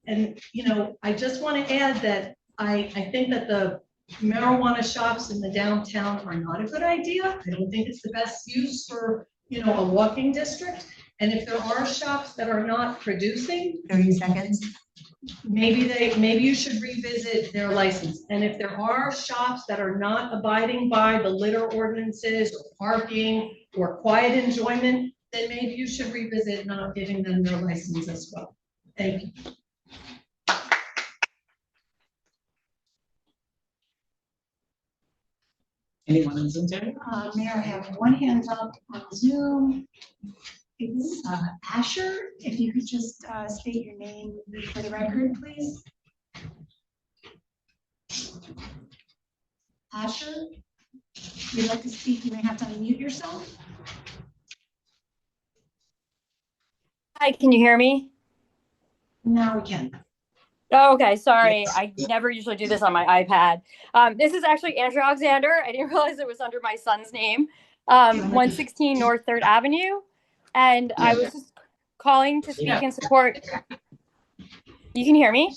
And, you know, I just want to add that I think that the marijuana shops in the downtown are not a good idea. I don't think it's the best use for, you know, a walking district. And if there are shops that are not producing, 30 seconds. maybe you should revisit their license. And if there are shops that are not abiding by the litter ordinances or parking or quiet enjoyment, then maybe you should revisit not giving them their license as well. Thank you. Anyone on Zoom, Terry? Mayor, I have one hand up on Zoom. It's Asher. If you could just state your name for the record, please. Asher, if you'd like to speak, you may have to unmute yourself. Hi, can you hear me? Now we can. Oh, okay, sorry. Yes. I never usually do this on my iPad. This is actually Andrew Alexander. I didn't realize it was under my son's name. 116 North 3rd Avenue. And I was just calling to speak in support. You can hear me?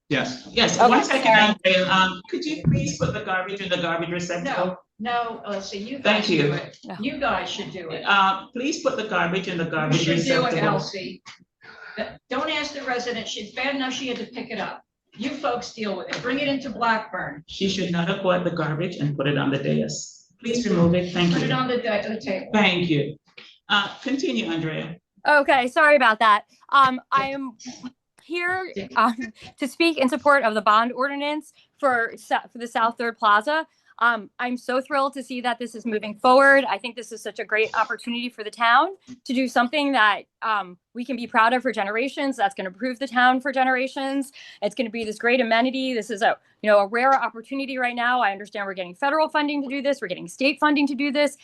Yes. Yes, Okay, 1 second, sorry. Andrea. Could you please put the garbage in the garbage receptacle? No, let's see, you Thank guys you. do it. No. You guys should do it. Please put the garbage in the You garbage should do it, receptacle. Elsie. Don't ask the resident, she's bad enough she had to pick it up. You folks deal with it, bring it into Blackburn, She should not have bought the garbage and put it on the dais. Please remove it, thank put it you. on the table. Thank you. Continue, Andrea. Okay, sorry about that. I am here to speak in support of the bond ordinance for the South Third Plaza. I'm so thrilled to see that this is moving forward. I think this is such a great opportunity for the town to do something that we can be proud of for generations. That's going to improve the town for generations. It's going to be this great amenity. This is a rare opportunity right now. I understand we're getting federal funding to do this. We're getting state funding to do this.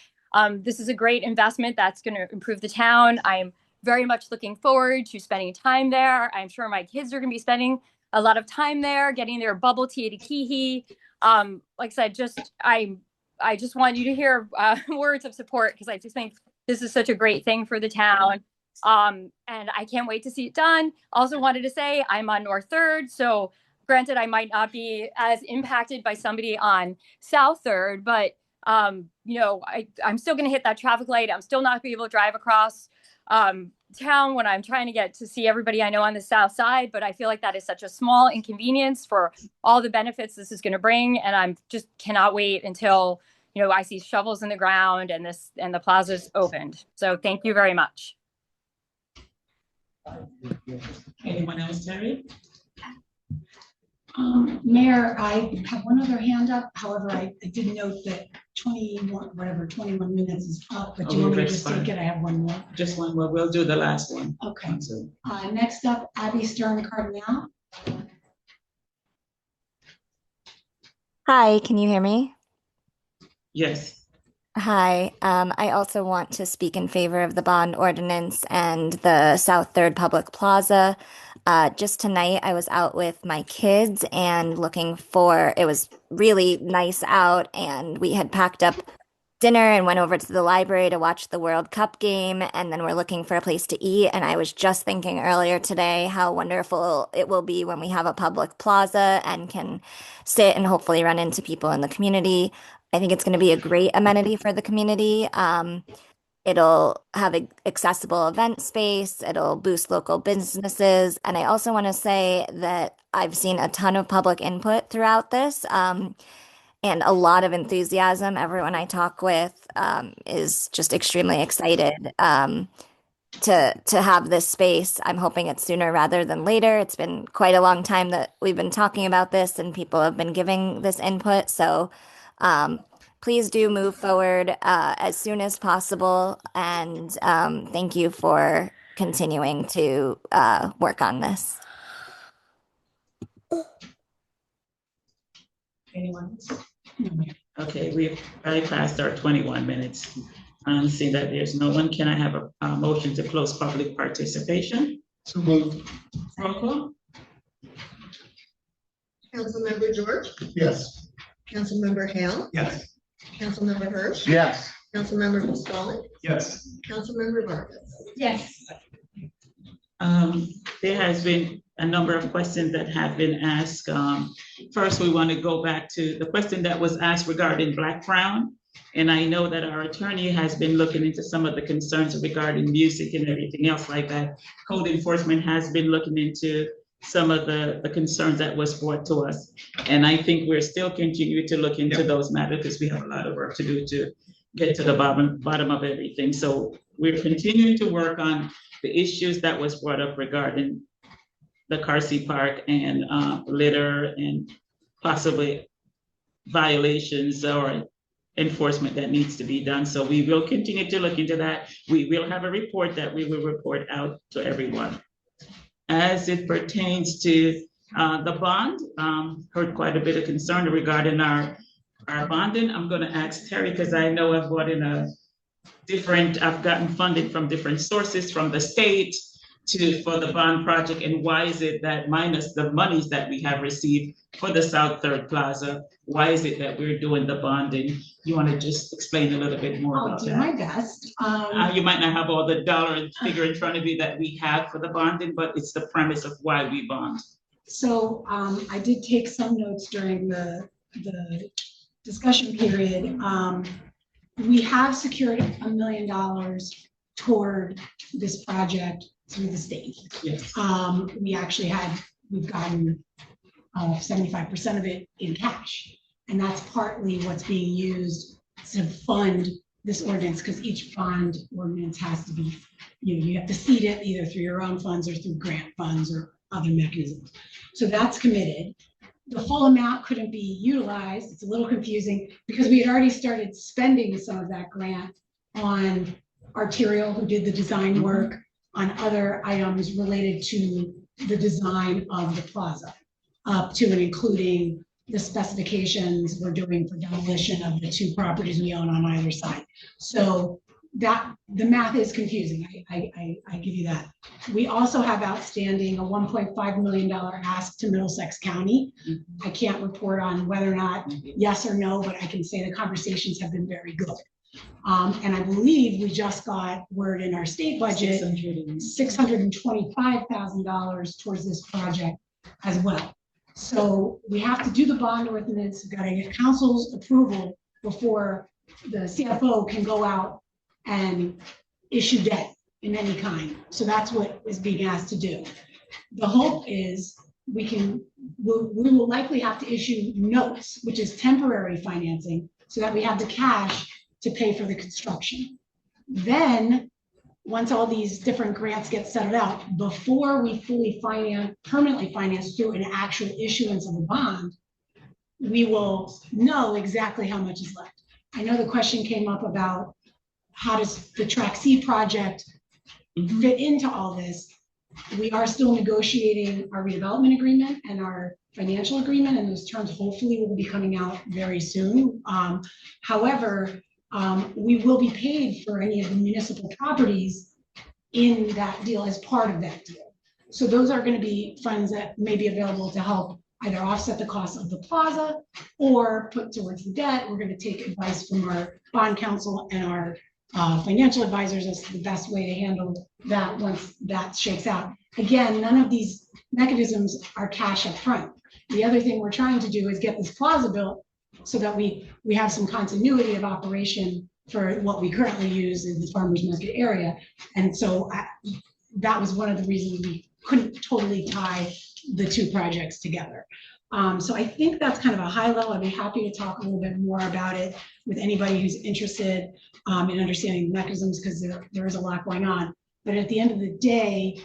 This is a great investment that's going to improve the town. I'm very much looking forward to spending time there. I'm sure my kids are going to be spending a lot of time there, getting their bubble tea at Akihi. Like I said, I just want you to hear words of support because I just think this is such a great thing for the town. And I can't wait to see it done. Also wanted to say I'm on North 3rd, so granted I might not be as impacted by somebody on South 3rd, but I'm still going to hit that traffic light. I'm still not going to be able to drive across town when I'm trying to get to see everybody I know on the south side, but I feel like that is such a small inconvenience for all the benefits this is going to bring, and I'm just cannot wait until I see shovels in the ground and the plaza's opened. So thank you very much. Anyone else, Terry? Mayor, I have one other hand up. However, I did note that 21 minutes is up, but do you want me to just take it? I have one more. Just one more. We'll do the last one. Okay. Next up, Abby Stern Cardinal. Hi, can you hear me? Yes. Hi, I also want to speak in favor of the bond ordinance and the South Third Public Plaza. Just tonight, I was out with my kids and it was really nice out, and we had packed up dinner and went over to the library to watch the World Cup game, and then we're looking for a place to eat. And I was just thinking earlier today how wonderful it will be when we have a public plaza and can sit and hopefully run into people in the community. I think it's going to be a great amenity for the community. It'll have accessible event space. It'll boost local businesses. And I also want to say that I've seen a ton of public input throughout this, and a lot of enthusiasm. Everyone I talk with is just extremely excited to have this space. I'm hoping it's sooner rather than later. It's been quite a long time that we've been talking about this, and people have been giving this input. So please do move forward as soon as possible. And thank you for continuing to work on this. Anyone else? Okay, we've already passed our 21 minutes. Seeing that there's no one, can I have a motion to close public participation? So moved. Roll call? Councilmember George, Yes. Councilmember Hale, Yes. Councilmember Hirsch, Yes. Councilmember Pistonik, Yes. Councilmember Vargas. Yes. There has been a number of questions that have been asked. First, we want to go back to the question that was asked regarding Black Crown. And I know that our attorney has been looking into some of the concerns regarding music and everything else like that. Code enforcement has been looking into some of the concerns that was brought to us. And I think we're still continuing to look into those matters because we have a lot of work to do to get to the bottom of everything. So we're continuing to work on the issues that was brought up regarding the Carsey Park and litter and possibly violations or enforcement that needs to be done. So we will continue to look into that. We will have a report that we will report out to everyone. As it pertains to the bond, heard quite a bit of concern regarding our bonding. I'm going to ask Terry because I know I've brought in I've gotten funded from different sources from the state for the bond project, and why is it that minus the monies that we have received for the South Third Plaza, why is it that we're doing the bonding? You want to just explain a little bit more about that? I'll do my best. You might not have all the dollar and figure in front of you that we have for the bonding, but it's the premise of why we bond. So I did take some notes during the discussion period. We have secured $1 million toward this project through the state. Yes. We've gotten 75% of it in cash. And that's partly what's being used to fund this ordinance, because each bond ordinance has to be, you have to seed it either through your own funds or through grant funds or other mechanisms. So that's committed. The full amount couldn't be utilized. It's a little confusing because we had already started spending some of that grant on Arterial, who did the design work, on other items related to the design of the plaza, up to and including the specifications we're doing for demolition of the two properties we own on either side. So that the math is confusing. I give you that. We also have outstanding a $1.5 million ask to Middlesex County. I can't report on whether or not yes or no, but I can say the conversations have been very good. And I believe we just got word in our state budget, $625,000 towards this project as well. So we have to do the bond ordinance, we've got to get council's approval before the CFO can go out and issue debt in any kind. So that's what is being asked to do. The hope is we will likely have to issue notes, which is temporary financing, so that we have the cash to pay for the construction. Then once all these different grants get settled out, before we fully permanently finance through an actual issuance of a bond, we will know exactly how much is left. I know the question came up about how does the Track C project fit into all this? We are still negotiating our redevelopment agreement and our financial agreement, and those terms hopefully will be coming out very soon. However, we will be paid for any of the municipal properties in that deal as part of that deal. So those are going to be funds that may be available to help either offset the cost of the plaza or put towards the debt. We're going to take advice from our bond counsel and our financial advisors as to the best way to handle that once that shakes out. Again, none of these mechanisms are cash up front. The other thing we're trying to do is get this plaza built so that we have some continuity of operation for what we currently use in the farmers market area. And so that was one of the reasons we couldn't totally tie the two projects together. So I think that's kind of a high level. I'd be happy to talk a little bit more about it with anybody who's interested in understanding the mechanisms, because there is a lot going on. But at the end of the day,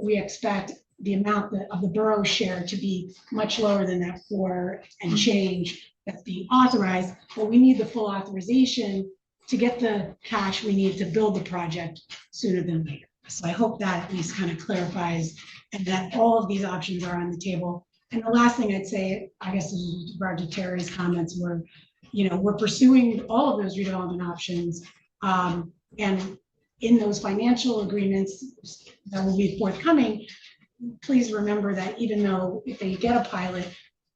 we expect the amount of the borough share to be much lower than that 4 and change that's being authorized. But we need the full authorization to get the cash we need to build the project sooner than later. So I hope that at least kind of clarifies and that all of these options are on the table. And the last thing I'd say, I guess, with regard to Terry's comments, were, we're pursuing all of those redevelopment options. And in those financial agreements that will be forthcoming, please remember that even though if they get a pilot,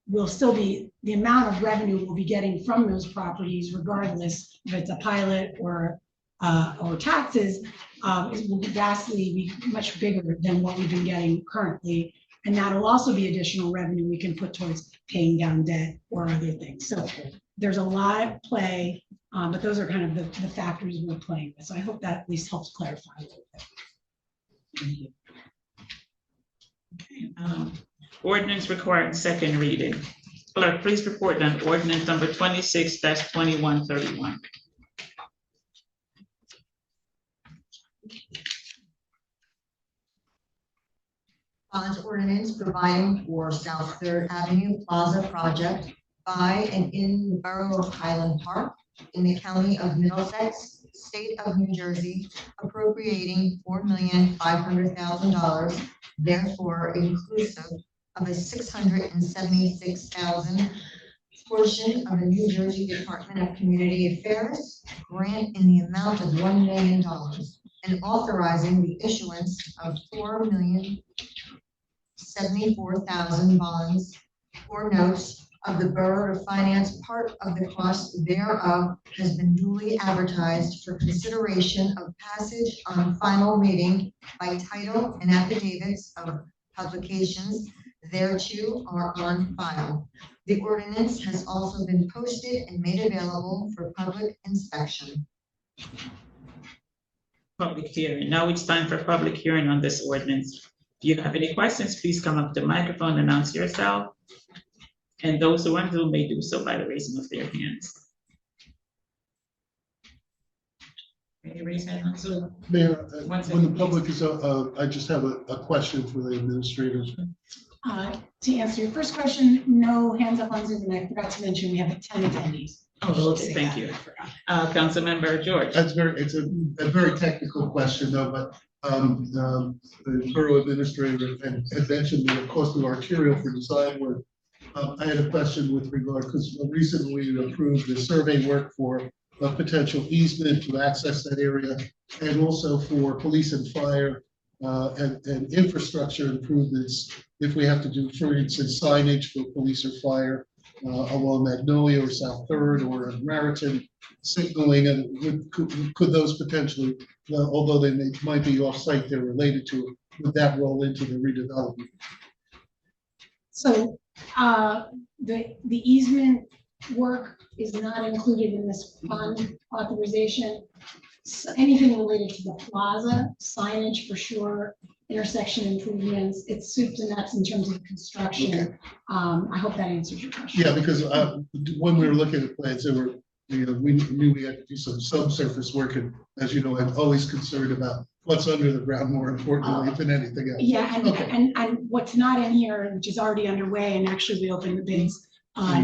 will still be the amount of revenue we'll be getting from those properties, regardless if it's a pilot or taxes, will vastly be much bigger than what we've been getting currently. And that'll also be additional revenue we can put towards paying down debt or other things. So there's a lot at play, but those are kind of the factors we're playing with. So I hope that at least helps clarify a little bit. Thank you. Okay, ordinance requiring second reading. Clerk, please report on ordinance number 26-2131. Bond ordinance providing for South Third Avenue Plaza project by and in the Borough of Highland Park in the County of Middlesex, State of New Jersey, appropriating $4,500,000, therefore inclusive of a $676,000 portion of the New Jersey Department of Community Affairs grant in the amount of $1 million, and authorizing the issuance of 4,074,000 bonds or notes of the borough to finance part of the cost thereof, has been duly advertised for consideration of passage on final reading by title, and affidavits of publications thereto are on file. The ordinance has also been posted and made available for public inspection. Public hearing. Now it's time for public hearing on this ordinance. If you have any questions, please come up to the microphone, announce yourself. And those who want to may do so by the raising of their hands. May you raise your hand? So, Mayor, when the public is, I just have a question for the administrators. To answer your first question, no hands up on Zoom, and I forgot to mention we have 10 attendees. Oh, okay, thank you. Councilmember George. It's a very technical question though, but the borough administrator had mentioned the cost of arterial for design work. I had a question with regard, because recently we approved the survey work for a potential easement to access that area, and also for police and fire and infrastructure improvements. If we have to do, for instance, signage for police or fire along Magnolia or South Third or Raritan, signaling, and could those potentially, although they might be off-site, they're related to it, would that roll into the redevelopment? So the easement work is not included in this bond authorization. So anything related to the plaza, signage for sure, intersection improvements, it's soup to nuts in terms of construction. Okay. I hope that answers your question. Yeah, because when we were looking at plans, there were we knew we had to do some subsurface work, and as you know, I'm always concerned about what's under the ground more importantly than anything else. Yeah, Okay. and what's not in here, which is already underway, and actually we open the bids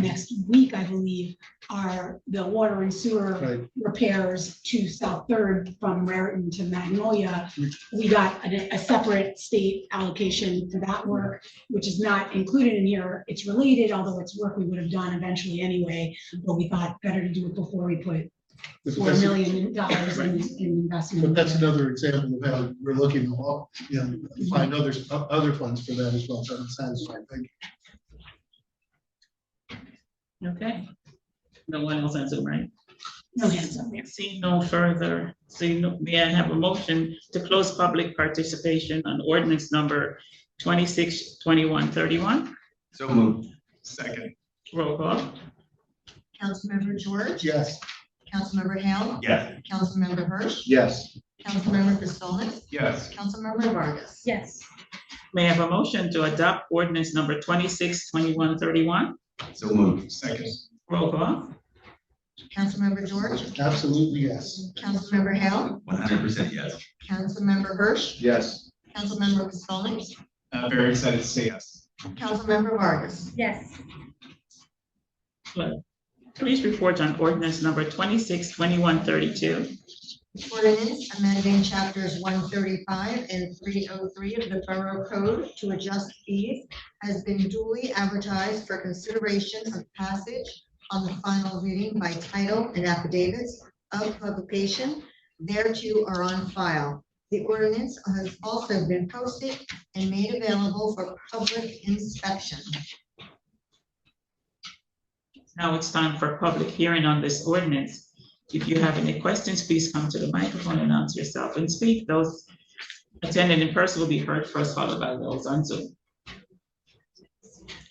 next week, I believe, are the water and sewer Right. repairs to South Third from Raritan to Magnolia. We got a separate state allocation for that work, which is not included in here. It's related, although it's work we would have done eventually anyway, but we thought better to do it before we put $4 million in investment. But that's another example of how we're looking to, find other funds for that as well, so I'm satisfied, thank you. Okay. No one else answered, right? No hands up. See no further, may I have a motion to close public participation on ordinance number 262131? So moved. Second. Roll call. Councilmember George. Yes. Councilmember Hale. Yes. Councilmember Hirsch. Yes. Councilmember Pistonik. Yes. Councilmember Vargas. Yes. May I have a motion to adopt ordinance number 262131? So moved. Second. Roll call. Councilmember George. Absolutely, yes. Councilmember Hale. 100% yes. Councilmember Hirsch. Yes. Councilmember Pistonik. Very excited to say yes. Councilmember Vargas. Yes. Please report on ordinance number 262132. Ordinance amending chapters 135 and 303 of the Borough Code to adjust fees has been duly advertised for consideration of passage on the final reading by title and affidavits of publication thereto are on file. The ordinance has also been posted and made available for public inspection. Now it's time for public hearing on this ordinance. If you have any questions, please come to the microphone, announce yourself and speak. Those attending in person will be heard first, followed by those on Zoom.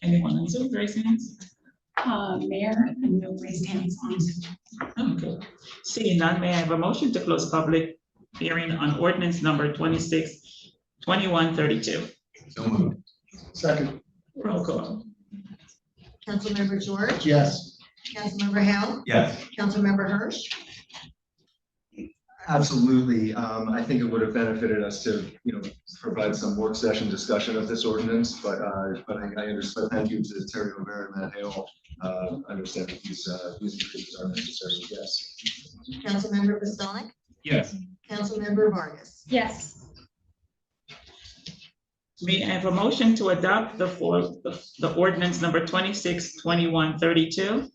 Anyone on Zoom, raise hands? Mayor, and no raised hands on Zoom. Okay. Seeing none, may I have a motion to close public hearing on ordinance number 262132? So moved. Second. Roll call. Councilmember George. Yes. Councilmember Hale. Yes. Councilmember Hirsch. Absolutely. I think it would have benefited us to, provide some work session discussion of this ordinance, but I understand. Thank you to Terry O'Meara and Matt Hale. I understand that these increases are necessary. Yes. Councilmember Pistonik. Yes. Councilmember Vargas. Yes. May I have a motion to adopt the ordinance number 262132?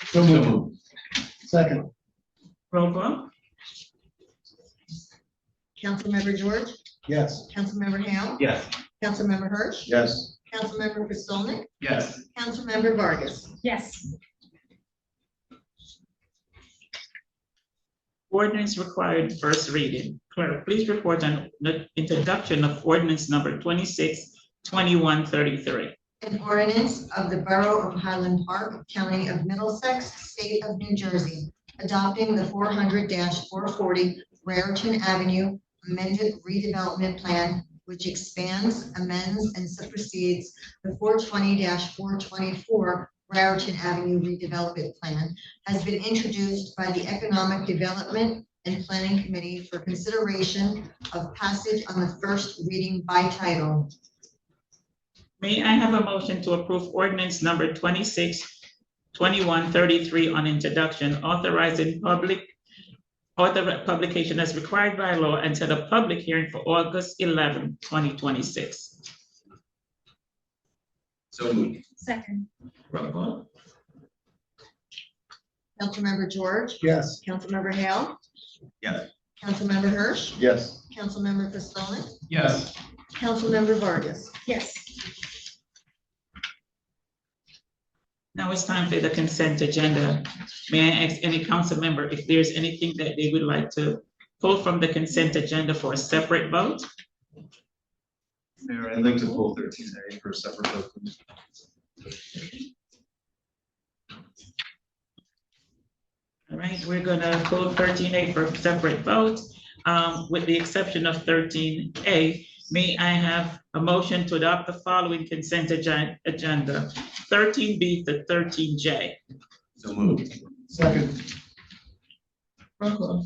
So moved. Second. Roll call. Councilmember George. Yes. Councilmember Hale. Yes. Councilmember Hirsch. Yes. Councilmember Pistonik. Yes. Councilmember Vargas. Yes. Ordinance required first reading. Clerk, please report on the introduction of ordinance number 262133. An ordinance of the Borough of Highland Park, County of Middlesex, State of New Jersey, adopting the 400-440 Raritan Avenue amended redevelopment plan, which expands, amends, and supersedes the 420-424 Raritan Avenue redevelopment plan, has been introduced by the Economic Development and Planning Committee for consideration of passage on the first reading by title. May I have a motion to approve ordinance number 262133 on introduction, authorizing publication as required by law and set a public hearing for August 11, 2026. So moved. Second. Roll call. Councilmember George. Yes. Councilmember Hale. Yes. Councilmember Hirsch. Yes. Councilmember Pistonik. Yes. Councilmember Vargas. Yes. Now it's time for the consent agenda. May I ask any council member if there's anything that they would like to pull from the consent agenda for a separate vote? Mayor, I'd like to pull 13A for a separate vote. All right, we're gonna pull 13A for separate vote, with the exception of 13A. May I have a motion to adopt the following consent agenda, 13B to 13J? So moved. Second. Roll call.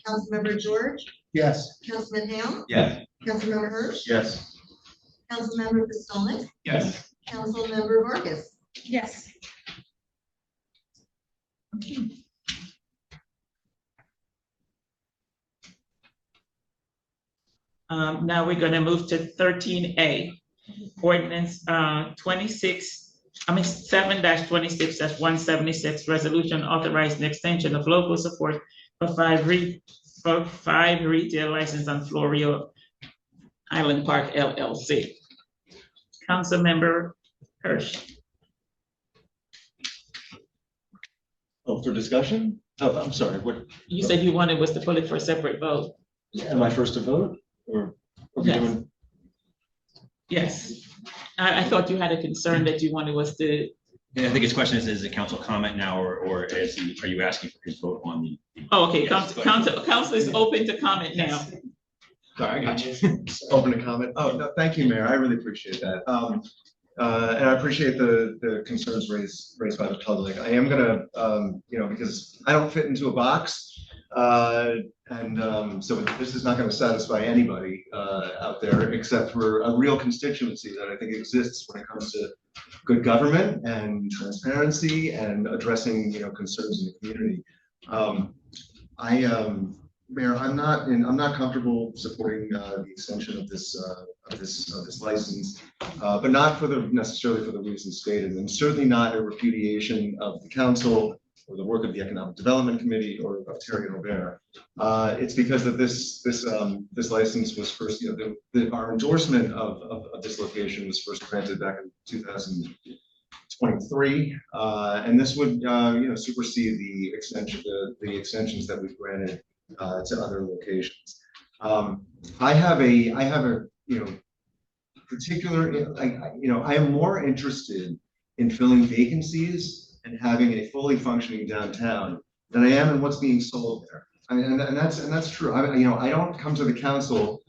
Councilmember George, Yes. Councilman Hale, Yes. Councilmember Hirsch, Yes. Councilmember Pistonik, Yes. Councilmember Vargas. Yes. Now we're gonna move to 13A, ordinance 7-26-176, resolution authorizing extension of local support for five retail licenses on Florio Island Park LLC. Councilmember Hirsch. Oh, for discussion? Oh, I'm sorry, what, You said you wanted was to put it for a separate vote. am I first to vote? Or are we Yes. doing? Yes. I thought you had a concern that you wanted us to. Yeah, I think his question is it council comment now, or are you asking for his vote on the? Oh, okay, council is open to comment now. Sorry, I got you. Open to comment. Oh, no, thank you, Mayor. I really appreciate that. And I appreciate the concerns raised by the public. I am gonna, because I don't fit into a box. So this is not gonna satisfy anybody out there except for a real constituency that I think exists when it comes to good government and transparency and addressing, concerns in the community. Mayor, I'm not comfortable supporting the extension of this license, but not necessarily for the reasons stated, and certainly not a repudiation of the council or the work of the Economic Development Committee or of Terry and Robert. It's because of this license was first, our endorsement of this location was first granted back in 2023, and this would supersede the extensions that we've granted to other locations. I have a particular, I am more interested in filling vacancies and having a fully functioning downtown than I am in what's being sold there. I mean, and that's true. I don't come to the council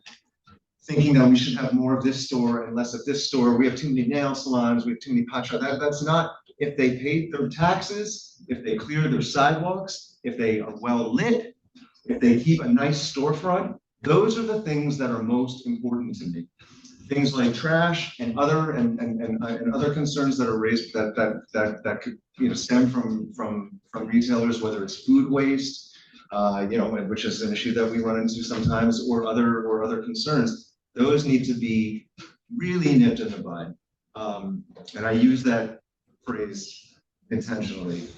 thinking that we should have more of this store and less of this store. We have too many nail salons, we have too many pot shops. That's not, if they paid their taxes, if they clear their sidewalks, if they are well lit, if they keep a nice storefront, those are the things that are most important to me. Things like trash and other concerns that are raised that could stem from retailers, whether it's food waste, which is an issue that we run into sometimes, or other concerns. Those need to be really nipped in the bud, and I use that phrase intentionally.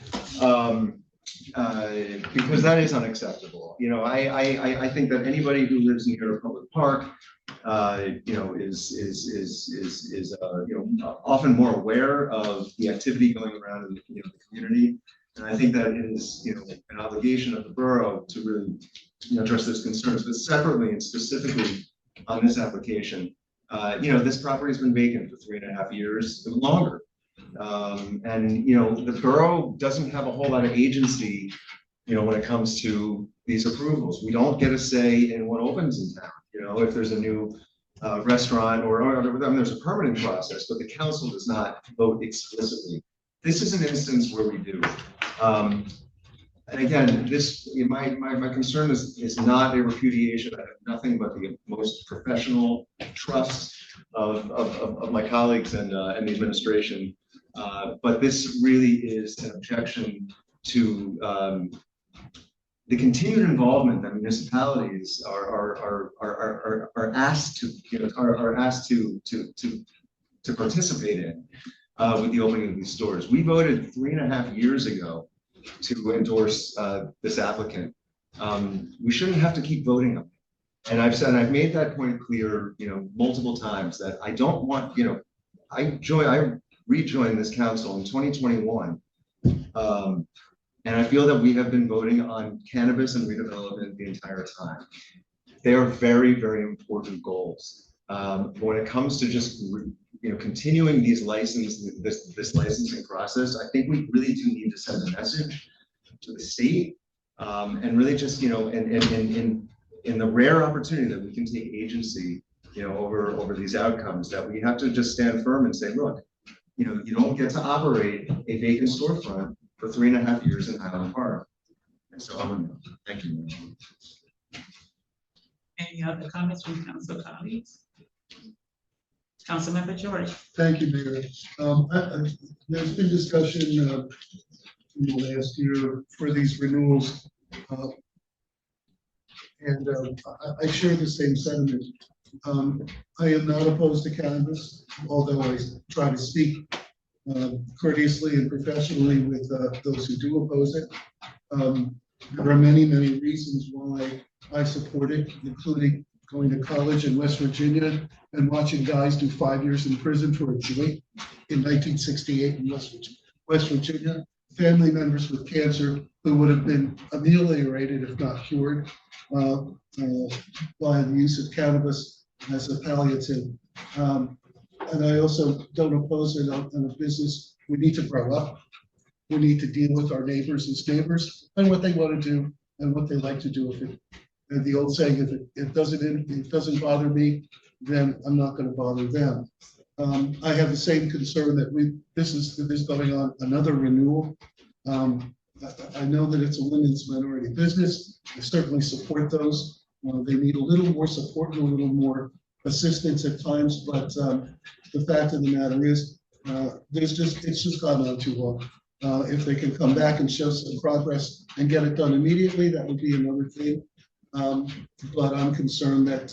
Because that is unacceptable. I think that anybody who lives near a public park, is often more aware of the activity going around in the community. And I think that it is, an obligation of the borough to really, address those concerns, but separately and specifically on this application. This property has been vacant for 3.5 years, longer. The borough doesn't have a whole lot of agency, when it comes to these approvals. We don't get a say in what opens in town. If there's a new restaurant or there's a permitting process, but the council does not vote explicitly. This is an instance where we do. And again, my concern is not a repudiation. I have nothing but the most professional trust of my colleagues and the administration. But this really is an objection to the continued involvement that municipalities are asked to participate in with the opening of these stores. We voted 3.5 years ago to endorse this applicant. We shouldn't have to keep voting on it. And I've made that point clear, multiple times, that I don't want, I rejoined this council in 2021. And I feel that we have been voting on cannabis and redevelopment the entire time. They are very, very important goals. When it comes to just continuing this licensing process, I think we really do need to send a message to the state, and really just in the rare opportunity that we can take agency over these outcomes, that we have to just stand firm and say, look, you don't get to operate a vacant storefront for 3.5 years in Highland Park. And so thank you. Any other comments from council colleagues? Councilmember George. Thank you, Mayor. There's been discussion in the last year for these renewals. And I share the same sentiment. I am not opposed to cannabis, although I try to speak courteously and professionally with those who do oppose it. There are many, many reasons why I support it, including going to college in West Virginia and watching guys do 5 years in prison for a joint in 1968 in West Virginia. Family members with cancer who would have been ameliorated, if not cured, by the use of cannabis as a palliative. And I also don't oppose it on a business. We need to grow up. We need to deal with our neighbors as neighbors and what they want to do and what they like to do. If it, and the old saying, if it doesn't bother me, then I'm not going to bother them. I have the same concern that this is going on another renewal. I know that it's a women's minority business. I certainly support those. They need a little more support and a little more assistance at times, but the fact of the matter is, it's just gone on too long. If they can come back and show some progress and get it done immediately, that would be another thing. But I'm concerned that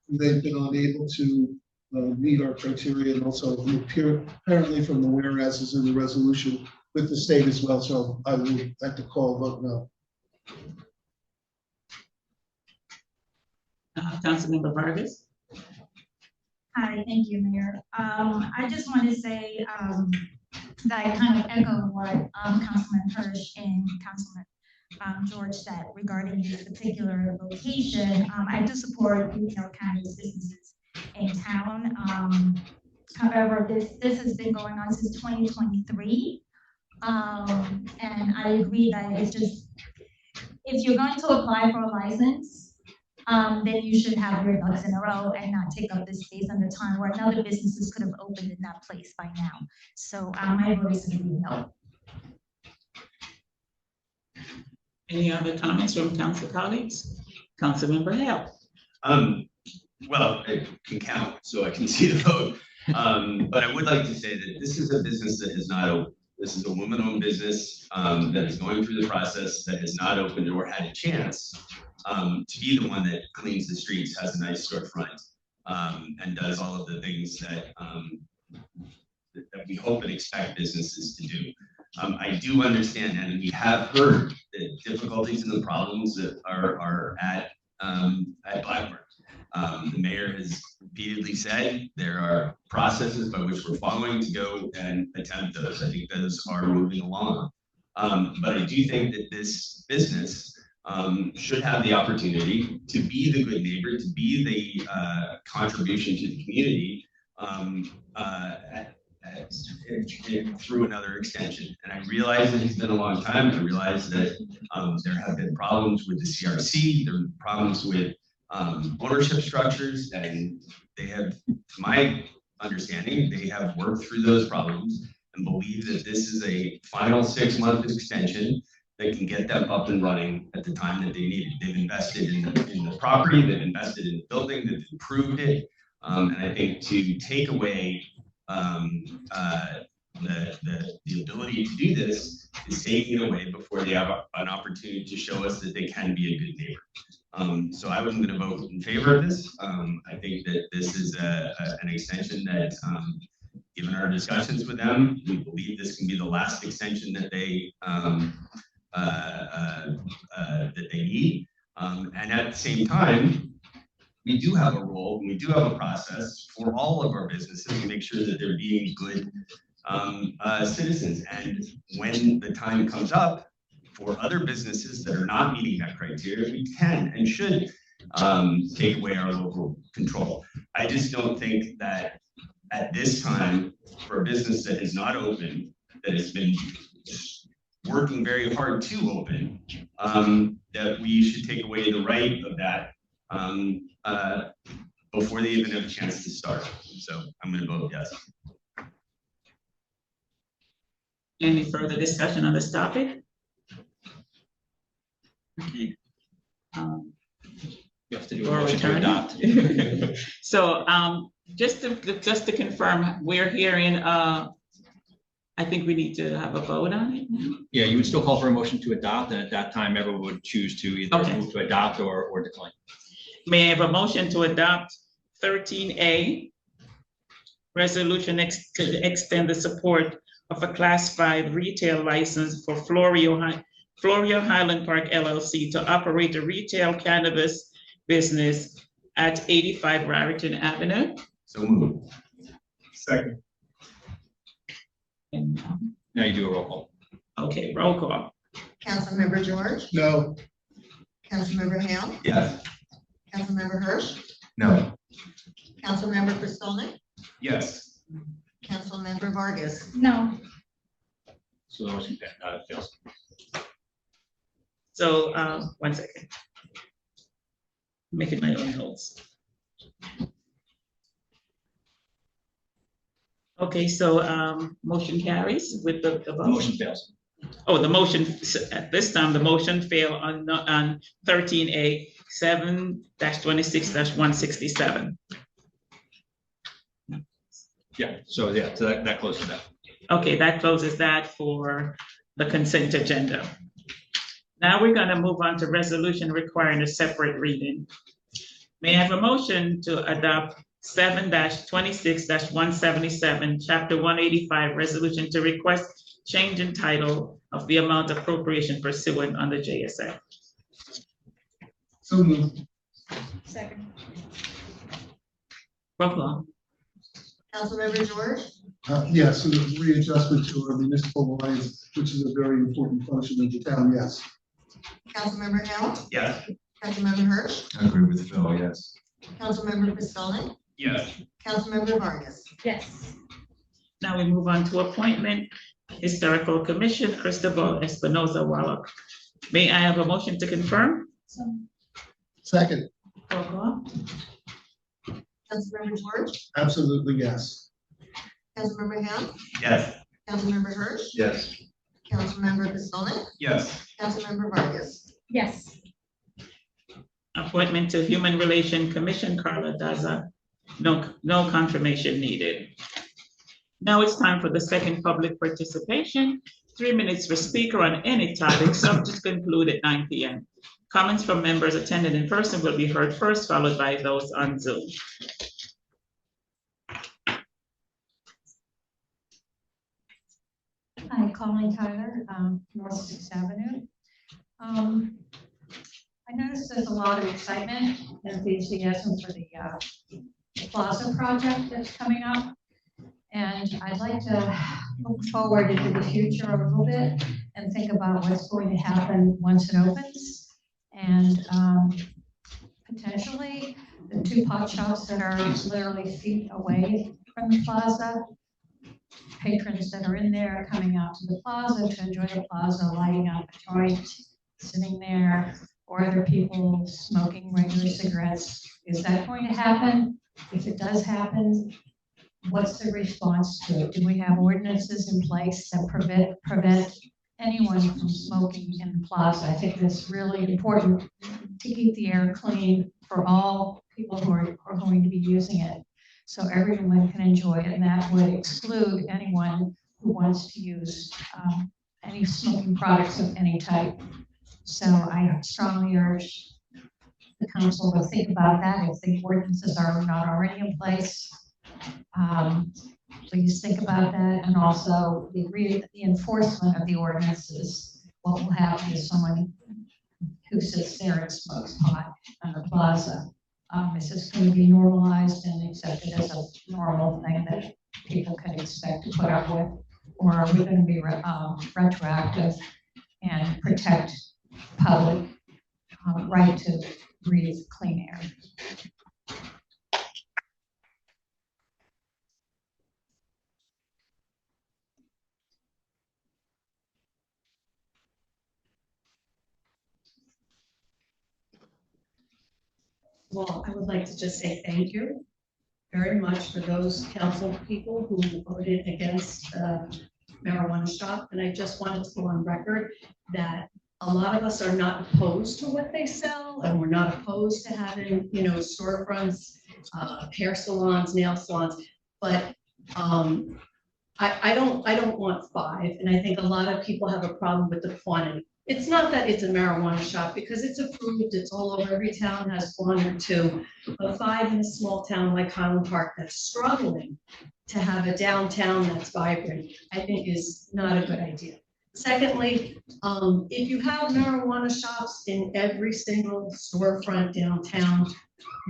they've been unable to meet our criteria, and also apparently from the whereases in the resolution with the state as well. So I would have to call a vote no. Councilmember Vargas. Hi, thank you, Mayor. I just want to say that I kind of echo what Councilman Hirsch and Councilman George said regarding this particular location. I do support retail cannabis businesses in town. However, this has been going on since 2023. And I agree that it's just, if you're going to apply for a license, then you should have your ducks in a row and not take up this space at the time where other businesses could have opened in that place by now. So my vote is going to be no. Any other comments from council colleagues? Councilmember Hale. Well, I can count, so I can see the vote. But I would like to say that this is a business that has not opened. This is a woman-owned business that is going through the process, that has not opened or had a chance to be the one that cleans the streets, has a nice storefront, and does all of the things that that we hope and expect businesses to do. I do understand, and we have heard the difficulties and the problems that are at Blackburn. The mayor has repeatedly said there are processes by which we're following to go and attempt those. I think those are moving along. But I do think that this business should have the opportunity to be the good neighbor, to be the contribution to the community through another extension. And I realize that it's been a long time. I realize that there have been problems with the CRC, there are problems with ownership structures, and they have, to my understanding, they have worked through those problems and believe that this is a final 6-month extension that can get them up and running at the time that they need it. They've invested in the property, they've invested in the building, they've improved it, and I think to take away the ability to do this is taking it away before they have an opportunity to show us that they can be a good neighbor. So I was going to vote in favor of this. I think that this is an extension that, given our discussions with them, we believe this can be the last extension that they need. And at the same time, we do have a role, and we do have a process for all of our businesses to make sure that they're being good citizens. And when the time comes up for other businesses that are not meeting that criteria, we can and should take away our local control. I just don't think that at this time, for a business that is not open, that has been working very hard to open, that we should take away the right of that before they even have a chance to start. So I'm going to vote yes. Any further discussion on this topic? Okay. You have to do a Or motion to return. adopt. So, just to confirm, we're hearing, I think we need to have a vote on it. Yeah, you would still call for a motion to adopt, and at that time, everyone would choose to either Okay. move to adopt or decline. May I have a motion to adopt 13A, resolution to extend the support of a Class 5 retail license for Florio Highland Park LLC to operate a retail cannabis business at 85 Raritan Avenue. So moved. Second. And, Now you do a roll call. okay, roll call. Councilmember George, No, Councilmember Hale, Yes. Councilmember Hirsch, No. Councilmember Pistonik, Yes. Councilmember Vargas. No, So the motion fails. So, 1 second. Making my own notes. Okay, so, motion carries with the The vote. motion fails. Oh, the motion, at this time, the motion failed on 13A, 7-26-167. Yeah, so that closes that. Okay, that closes that for the consent agenda. Now we're gonna move on to resolution requiring a separate reading. May I have a motion to adopt 7-26-177, chapter 185, resolution to request change in title of the amount appropriation pursuant under JSA. so moved. second. Roll call. Councilmember George, Yes, so the readjustment to our municipal lines, which is a very important function of the town, yes. Councilmember Hale, Yes. Councilmember Hirsch, I agree with Phil, yes. Councilmember Pistonik, Yes. Councilmember Vargas. Yes. Now we move on to appointment, Historical Commission, Cristobal Espinoza Wallach. May I have a motion to confirm? So, Second, Roll call. Councilmember George, absolutely yes. Councilmember Hale, Yes. Councilmember Hirsch, Yes. Councilmember Pistonik, Yes. Councilmember Vargas. yes. Appointment to Human Relation Commission, Carla Daza. No confirmation needed. Now it's time for the second public participation. 3 minutes for speaker on any topic, subject conclude at 9 p.m. Comments from members attending in person will be heard first, followed by those on Zoom. Hi, Colleen Tyler, North Sixth Avenue. I noticed there's a lot of excitement and enthusiasm for the Plaza project that's coming up. And I'd like to look forward into the future a little bit and think about what's going to happen once it opens. And potentially the 2 pot shops that are literally feet away from the plaza, patrons that are in there coming out to the plaza to enjoy the plaza, lighting up a joint, sitting there, or other people smoking regular cigarettes. Is that going to happen? If it does happen, what's the response to it? Do we have ordinances in place that prevent anyone from smoking in the plaza? I think it's really important to keep the air clean for all people who are going to be using it, so everyone can enjoy it, and that would exclude anyone who wants to use any smoking products of any type. So I strongly urge the council to think about that if the ordinances are not already in place. Please think about that, and also the enforcement of the ordinances. What will happen is someone who sits there and smokes pot on the plaza. Is this going to be normalized and accepted as a normal thing that people can expect to put up with? Or are we going to be retroactive and protect public right to breathe clean air? Well, I would like to just say thank you very much for those council people who voted against marijuana shop, and I just wanted to go on record that a lot of us are not opposed to what they sell, and we're not opposed to having, storefronts, hair salons, nail salons, but I don't want 5, and I think a lot of people have a problem with the quantity. It's not that it's a marijuana shop, because it's approved, it's all over, every town has 1 or 2, but 5 in a small town like Highland Park that's struggling to have a downtown that's vibrant, I think is not a good idea. Secondly, if you have marijuana shops in every single storefront downtown,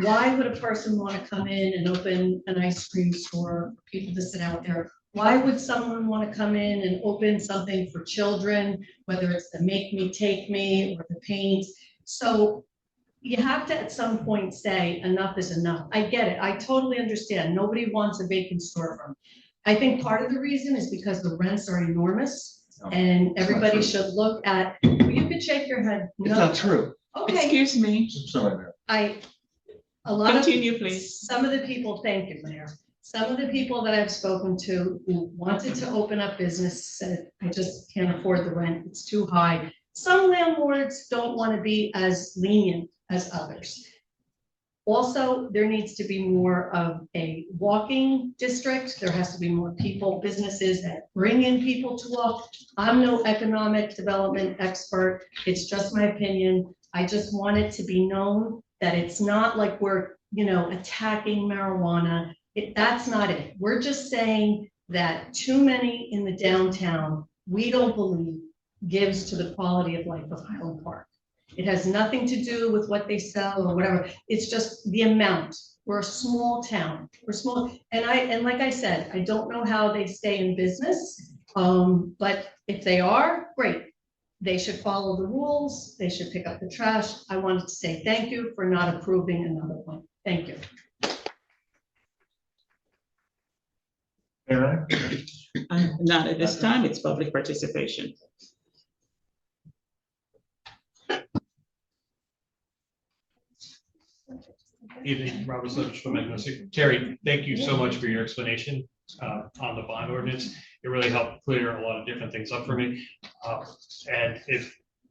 why would a person want to come in and open an ice cream store for people to sit out there? Why would someone want to come in and open something for children, whether it's the make me, take me, or the paint? So you have to at some point say enough is enough. I get it. I totally understand. Nobody wants a vacant storefront. I think part of the reason is because the rents are enormous. And everybody should look at, well, you could shake your head. It's No. not true. Okay. Excuse me. Sorry, Mayor. Continue, please. Some of the people, thank you, Mayor. Some of the people that I've spoken to who wanted to open up business said, I just can't afford the rent. It's too high. Some landlords don't want to be as lenient as others. Also, there needs to be more of a walking district. There has to be more people, businesses that bring in people to walk. I'm no economic development expert. It's just my opinion. I just want it to be known that it's not like we're, attacking marijuana. That's not it. We're just saying that too many in the downtown, we don't believe gives to the quality of life of Highland Park. It has nothing to do with what they sell or whatever. It's just the amount. We're a small town. We're small. And like I said, I don't know how they stay in business. But if they are, great. They should follow the rules. They should pick up the trash. I wanted to say thank you for not approving another one. Thank you. Not at this time. It's public participation. Evening, Robert Slippers from Magnolia. Terry, thank you so much for your explanation on the bond ordinance. It really helped clear a lot of different things up for me. And it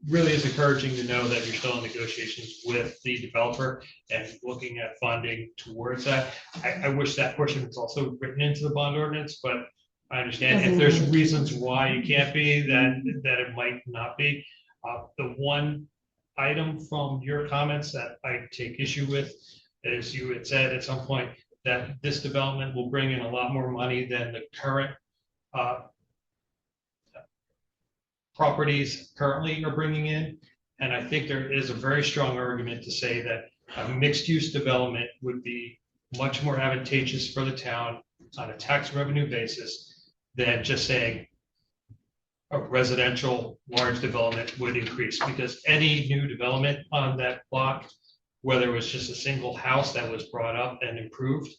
really is encouraging to know that you're still in negotiations with the developer and looking at funding towards that. I wish that portion was also written into the bond ordinance, but I understand if there's reasons why you can't be, that it might not be. The one item from your comments that I take issue with is you had said at some point that this development will bring in a lot more money than the current properties currently are bringing in. And I think there is a very strong argument to say that a mixed-use development would be much more advantageous for the town on a tax revenue basis than just saying a residential large development would increase, because any new development on that block, whether it was just a single house that was brought up and improved,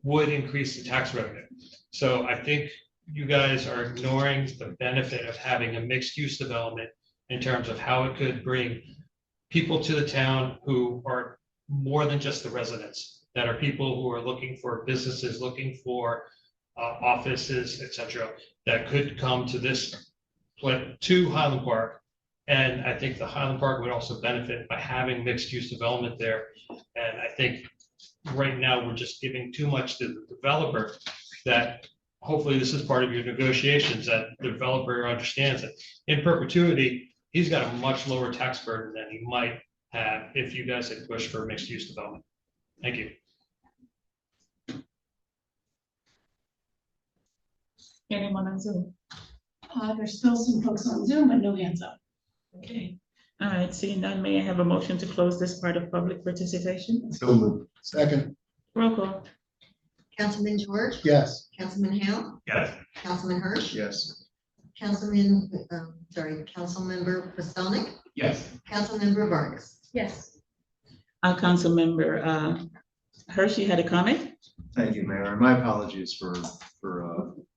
would increase the tax revenue. So I think you guys are ignoring the benefit of having a mixed-use development in terms of how it could bring people to the town who are more than just the residents, that are people who are looking for businesses, looking for offices, etc., that could come to this to Highland Park. And I think the Highland Park would also benefit by having mixed-use development there. And I think right now we're just giving too much to the developer, that hopefully this is part of your negotiations, that the developer understands that in perpetuity, he's got a much lower tax burden than he might have if you guys had pushed for mixed-use development. Thank you. Anyone on Zoom? There's still some folks on Zoom, but no hands up. Okay. All right, seeing none, may I have a motion to close this part of public participation? So moved. Second. Roll call. Councilman George? Yes. Councilman Hale? Yes. Councilman Hirsch? Yes. Councilmember Pastelnick? Yes. Councilmember Vargas? Yes. Councilmember Hershey had a comment? Thank you, Mayor. My apologies for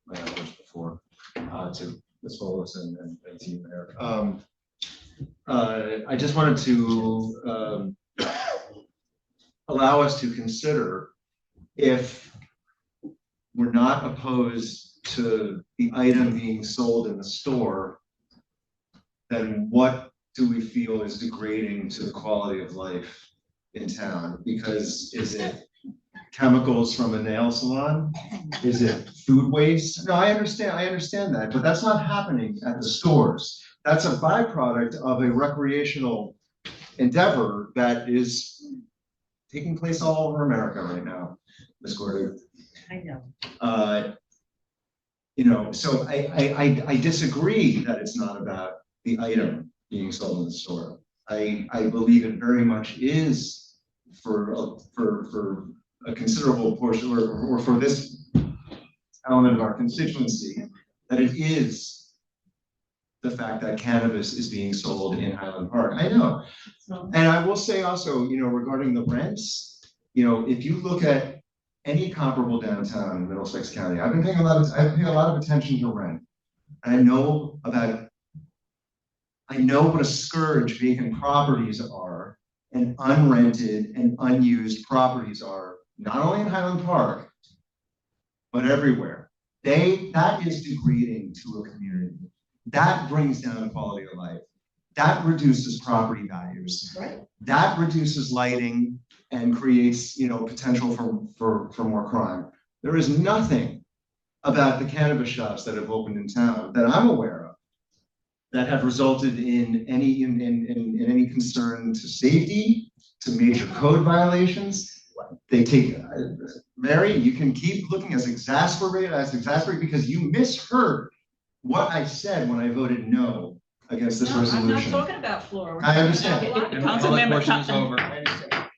my outburst before to Ms. Wallace and team there. I just wanted to allow us to consider, if we're not opposed to the item being sold in the store, then what do we feel is degrading to the quality of life in town? Because is it chemicals from a nail salon? Is it food waste? No, I understand that, but that's not happening at the stores. That's a byproduct of a recreational endeavor that is taking place all over America right now, Ms. Gordon. I know. So I disagree that it's not about the item being sold in the store. I believe it very much is for a considerable portion, or for this element of our constituency, that it is the fact that cannabis is being sold in Highland Park. I know. And I will say also, regarding the rents, if you look at any comparable downtown in Middlesex County, I've been paying a lot of attention to rent. And I know what a scourge vacant properties are, and unrented and unused properties are, not only in Highland Park, but everywhere. That is degrading to a community. That brings down quality of life. That reduces property values. Right. That reduces lighting and creates, potential for more crime. There is nothing about the cannabis shops that have opened in town that I'm aware of that have resulted in any concern to safety, to major code violations. They take, Mary, you can keep looking as exasperated because you misheard what I said when I voted no against this resolution. I'm not talking about Flora. I understand. And the public portion is over.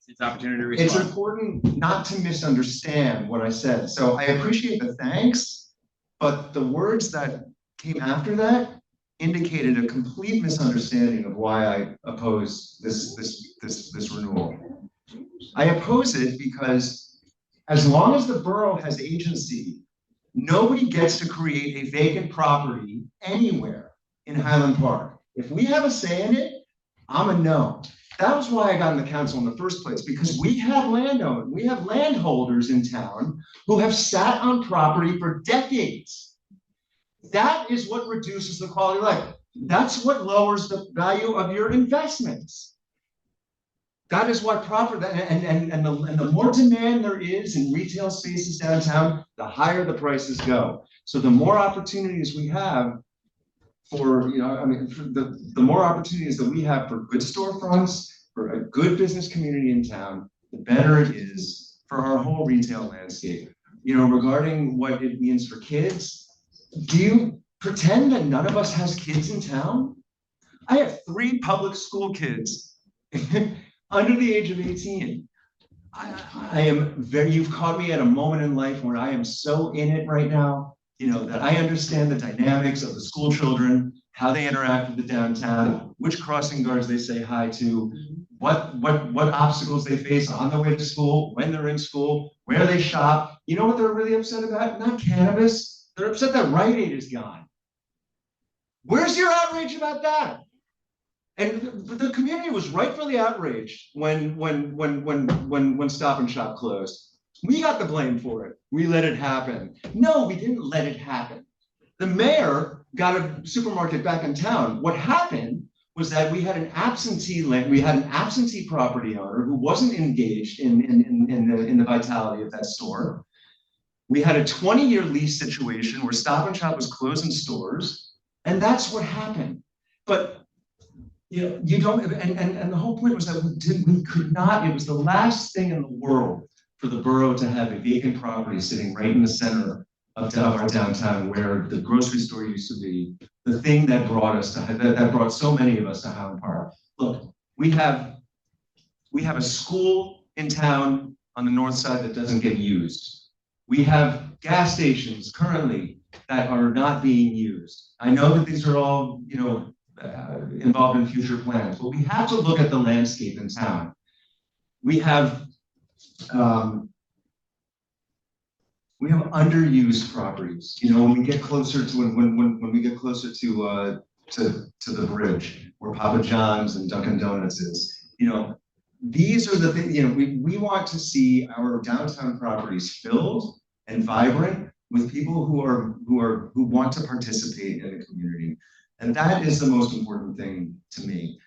It's opportunity to respond. It's important not to misunderstand what I said. So I appreciate the thanks, but the words that came after that indicated a complete misunderstanding of why I oppose this renewal. I oppose it because as long as the borough has agency, nobody gets to create a vacant property anywhere in Highland Park. If we have a say in it, I'm a no. That was why I got in the council in the first place, because we have landholders in town who have sat on property for decades. That is what reduces the quality of life. That's what lowers the value of your investments. That is why and the more demand there is in retail spaces downtown, the higher the prices go. So the more opportunities we have for, the more opportunities that we have for good storefronts, for a good business community in town, the better it is for our whole retail landscape. Regarding what it means for kids, do you pretend that none of us has kids in town? I have 3 public school kids under the age of 18. You've caught me at a moment in life where I am so in it right now, that I understand the dynamics of the school children, how they interact with the downtown, which crossing guards they say hi to, what obstacles they face on their way to school, when they're in school, where they shop. You know what they're really upset about? Not cannabis. They're upset that Rite Aid is gone. Where's your outrage about that? And the community was rightfully outraged when Stop and Shop closed. We got the blame for it. We let it happen. No, we didn't let it happen. The mayor got a supermarket back in town. What happened was that we had an absentee property owner who wasn't engaged in the vitality of that store. We had a 20-year lease situation where Stop and Shop was closing stores, and that's what happened. But you don't, and the whole point was that we could not, it was the last thing in the world for the borough to have a vacant property sitting right in the center of our downtown, where the grocery store used to be, the thing that brought us to, that brought so many of us to Highland Park. Look, we have a school in town on the north side that doesn't get used. We have gas stations currently that are not being used. I know that these are all, involved in future plans, but we have to look at the landscape in town. We have underused properties. When we get closer to when we get closer to the bridge where Papa John's and Dunkin' Donuts is, these are the things. We want to see our downtown properties filled and vibrant with people who want to participate in the community. And that is the most important thing to me.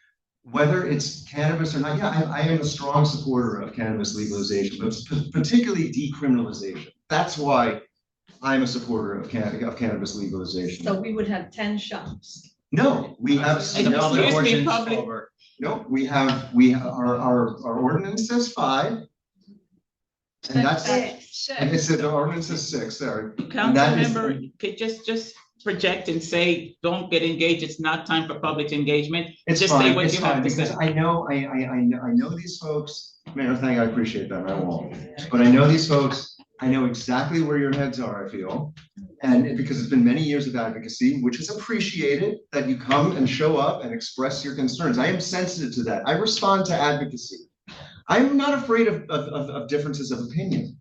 Whether it's cannabis or not, yeah, I am a strong supporter of cannabis legalization, but particularly decriminalization. That's why I'm a supporter of cannabis legalization. So we would have 10 shops. No, we have. No, we have our ordinance says 5. And that's, and it said the ordinance is 6, sorry. And that is- Councilmember, could just project and say, don't get engaged, it's not time for public engagement. It's Just say fine, what it's you have fine, to because say. I know these folks, Mayor, I appreciate that, I won't. But I know these folks, I know exactly where your heads are, I feel. And because it's been many years of advocacy, which is appreciated, that you come and show up and express your concerns. I am sensitive to that. I respond to advocacy. I'm not afraid of differences of opinion.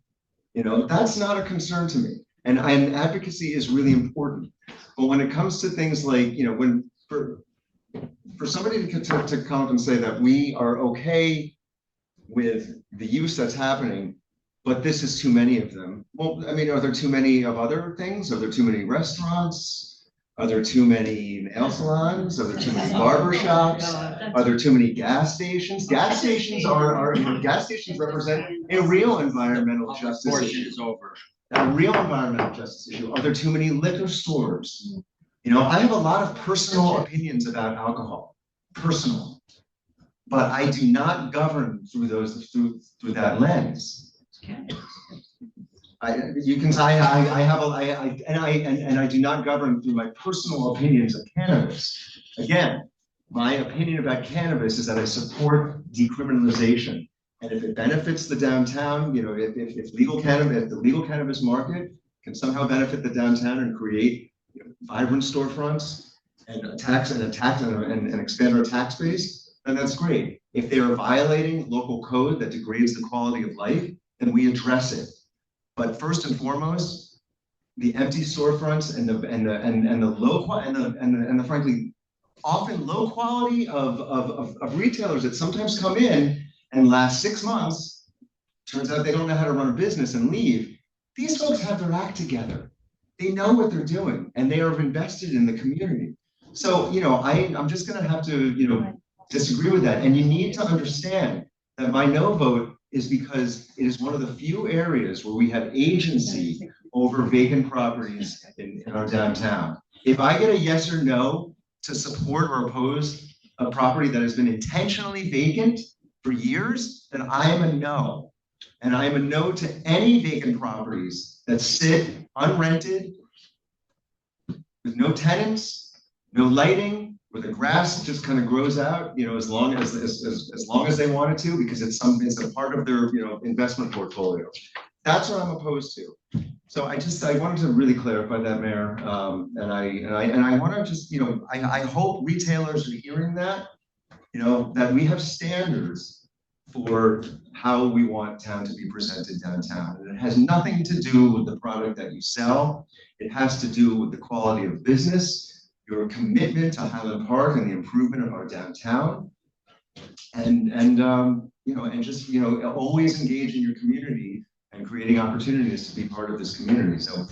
You know, that's not a concern to me. And advocacy is really important. But when it comes to things like, you know, when for somebody to come up and say that we are okay with the use that's happening, but this is too many of them. Well, I mean, are there too many of other things? Are there too many restaurants? Are there too many nail salons? Are there too many barber shops? Are there too many gas stations? Gas stations gas stations represent a real environmental justice issue. A real environmental justice issue. Are there too many liquor stores? You know, I have a lot of personal opinions about alcohol, personal, but I do not govern through that lens. I do not govern through my personal opinions of cannabis. Again, my opinion about cannabis is that I support decriminalization. And if it benefits the downtown, you know, if the legal cannabis market can somehow benefit the downtown and create, you know, vibrant storefronts and expand our tax base, then that's great. If they are violating local code that degrades the quality of life, then we address it. But first and foremost, the empty storefronts and the frankly often low quality of retailers that sometimes come in and last 6 months, turns out they don't know how to run a business and leave. These folks have their act together. They know what they're doing and they are invested in the community. So, you know, I'm just gonna have to, you know, disagree with that. And you need to understand that my no vote is because it is one of the few areas where we have agency over vacant properties in our downtown. If I get a yes or no to support or oppose a property that has been intentionally vacant for years, then I am a no. And I am a no to any vacant properties that sit unrented with no tenants, no lighting, where the grass just kind of grows out, you know, as long as they want it to, because it's a part of their, you know, investment portfolio. That's what I'm opposed to. So I wanted to really clarify that, Mayor, and I want to just, you know, I hope retailers are hearing that, you know, that we have standards for how we want town to be presented downtown. And it has nothing to do with the product that you sell. It has to do with the quality of business, your commitment to Highland Park and the improvement of our downtown. And you know, and just, you know, always engage in your community and creating opportunities to be part of this community. So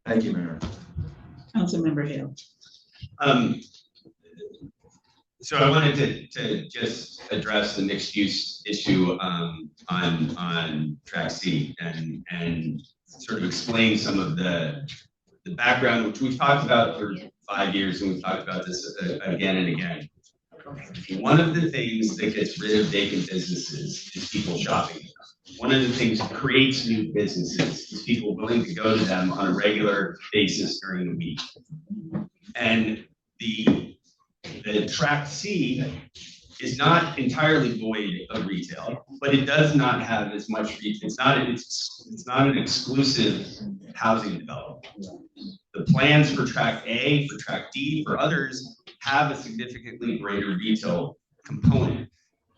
thank you, Mayor. Councilmember Hill. So I wanted to just address the mixed use issue on track C and sort of explain some of the background, which we've talked about for 5 years, and we've talked about this again and again. One of the things that gets rid of vacant businesses is people shopping. One of the things that creates new businesses is people willing to go to them on a regular basis during the week. And the tract C is not entirely void of retail, but it does not have as much retail. It's not an exclusive housing development. The plans for tract A, for tract D, for others have a significantly greater retail component.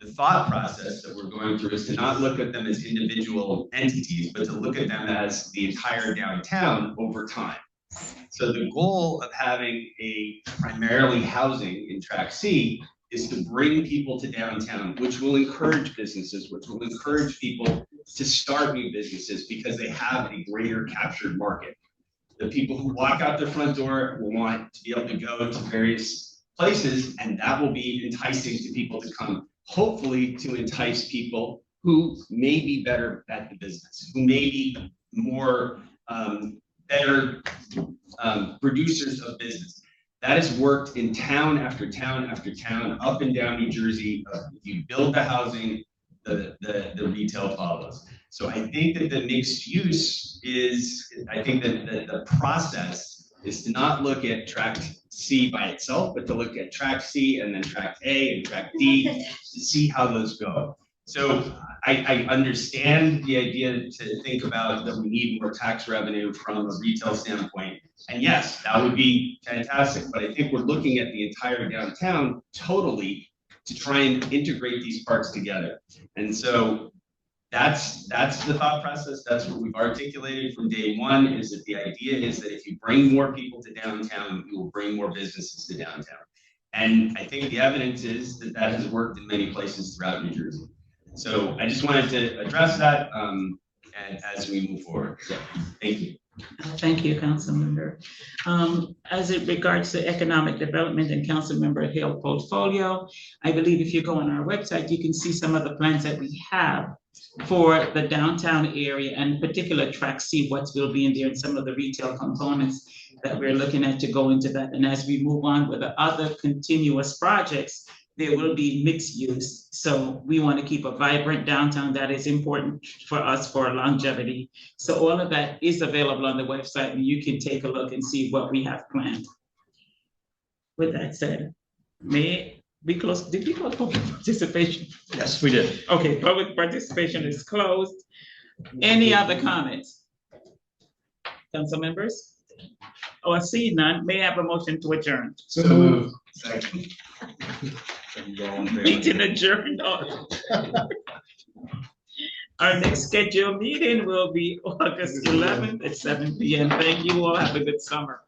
The thought process that we're going through is to not look at them as individual entities, but to look at them as the entire downtown over time. So the goal of having a primarily housing in tract C is to bring people to downtown, which will encourage businesses, which will encourage people to start new businesses because they have a greater captured market. The people who walk out their front door will want to be able to go to various places, and that will be enticing to people to come, hopefully to entice people who may be better at the business, who may be more better producers of business. That has worked in town after town after town, up and down New Jersey. If you build the housing, the retail follows. So I think that the mixed use is, I think that the process is to not look at tract C by itself, but to look at tract C and then tract A and tract D to see how those go. So I understand the idea to think about that we need more tax revenue from a retail standpoint. And yes, that would be fantastic, but I think we're looking at the entire downtown totally to try and integrate these parts together. And so that's the thought process. That's what we've articulated from day one, is that the idea is that if you bring more people to downtown, you will bring more businesses to downtown. And I think the evidence is that that has worked in many places throughout New Jersey. So I just wanted to address that and as we move forward. So, thank you. Thank you, Councilmember. As it regards to economic development and Councilmember Hill portfolio, I believe if you go on our website, you can see some of the plans that we have for the downtown area, and in particular tract C, what will be in there, and some of the retail components that we're looking at to go into that. And as we move on with the other continuous projects, there will be mixed use. So we want to keep a vibrant downtown. That is important for us for longevity. So all of that is available on the website, and you can take a look and see what we have planned. With that said, may we close? Did we close public participation? Yes, we did. Okay, public participation is closed. Any other comments? Council members? Oh, I see none. May I have a motion to adjourn? So moved. Second. Meeting adjourned. Our next scheduled meeting will be August 11th at 7 p.m. Thank you all. Have a good summer.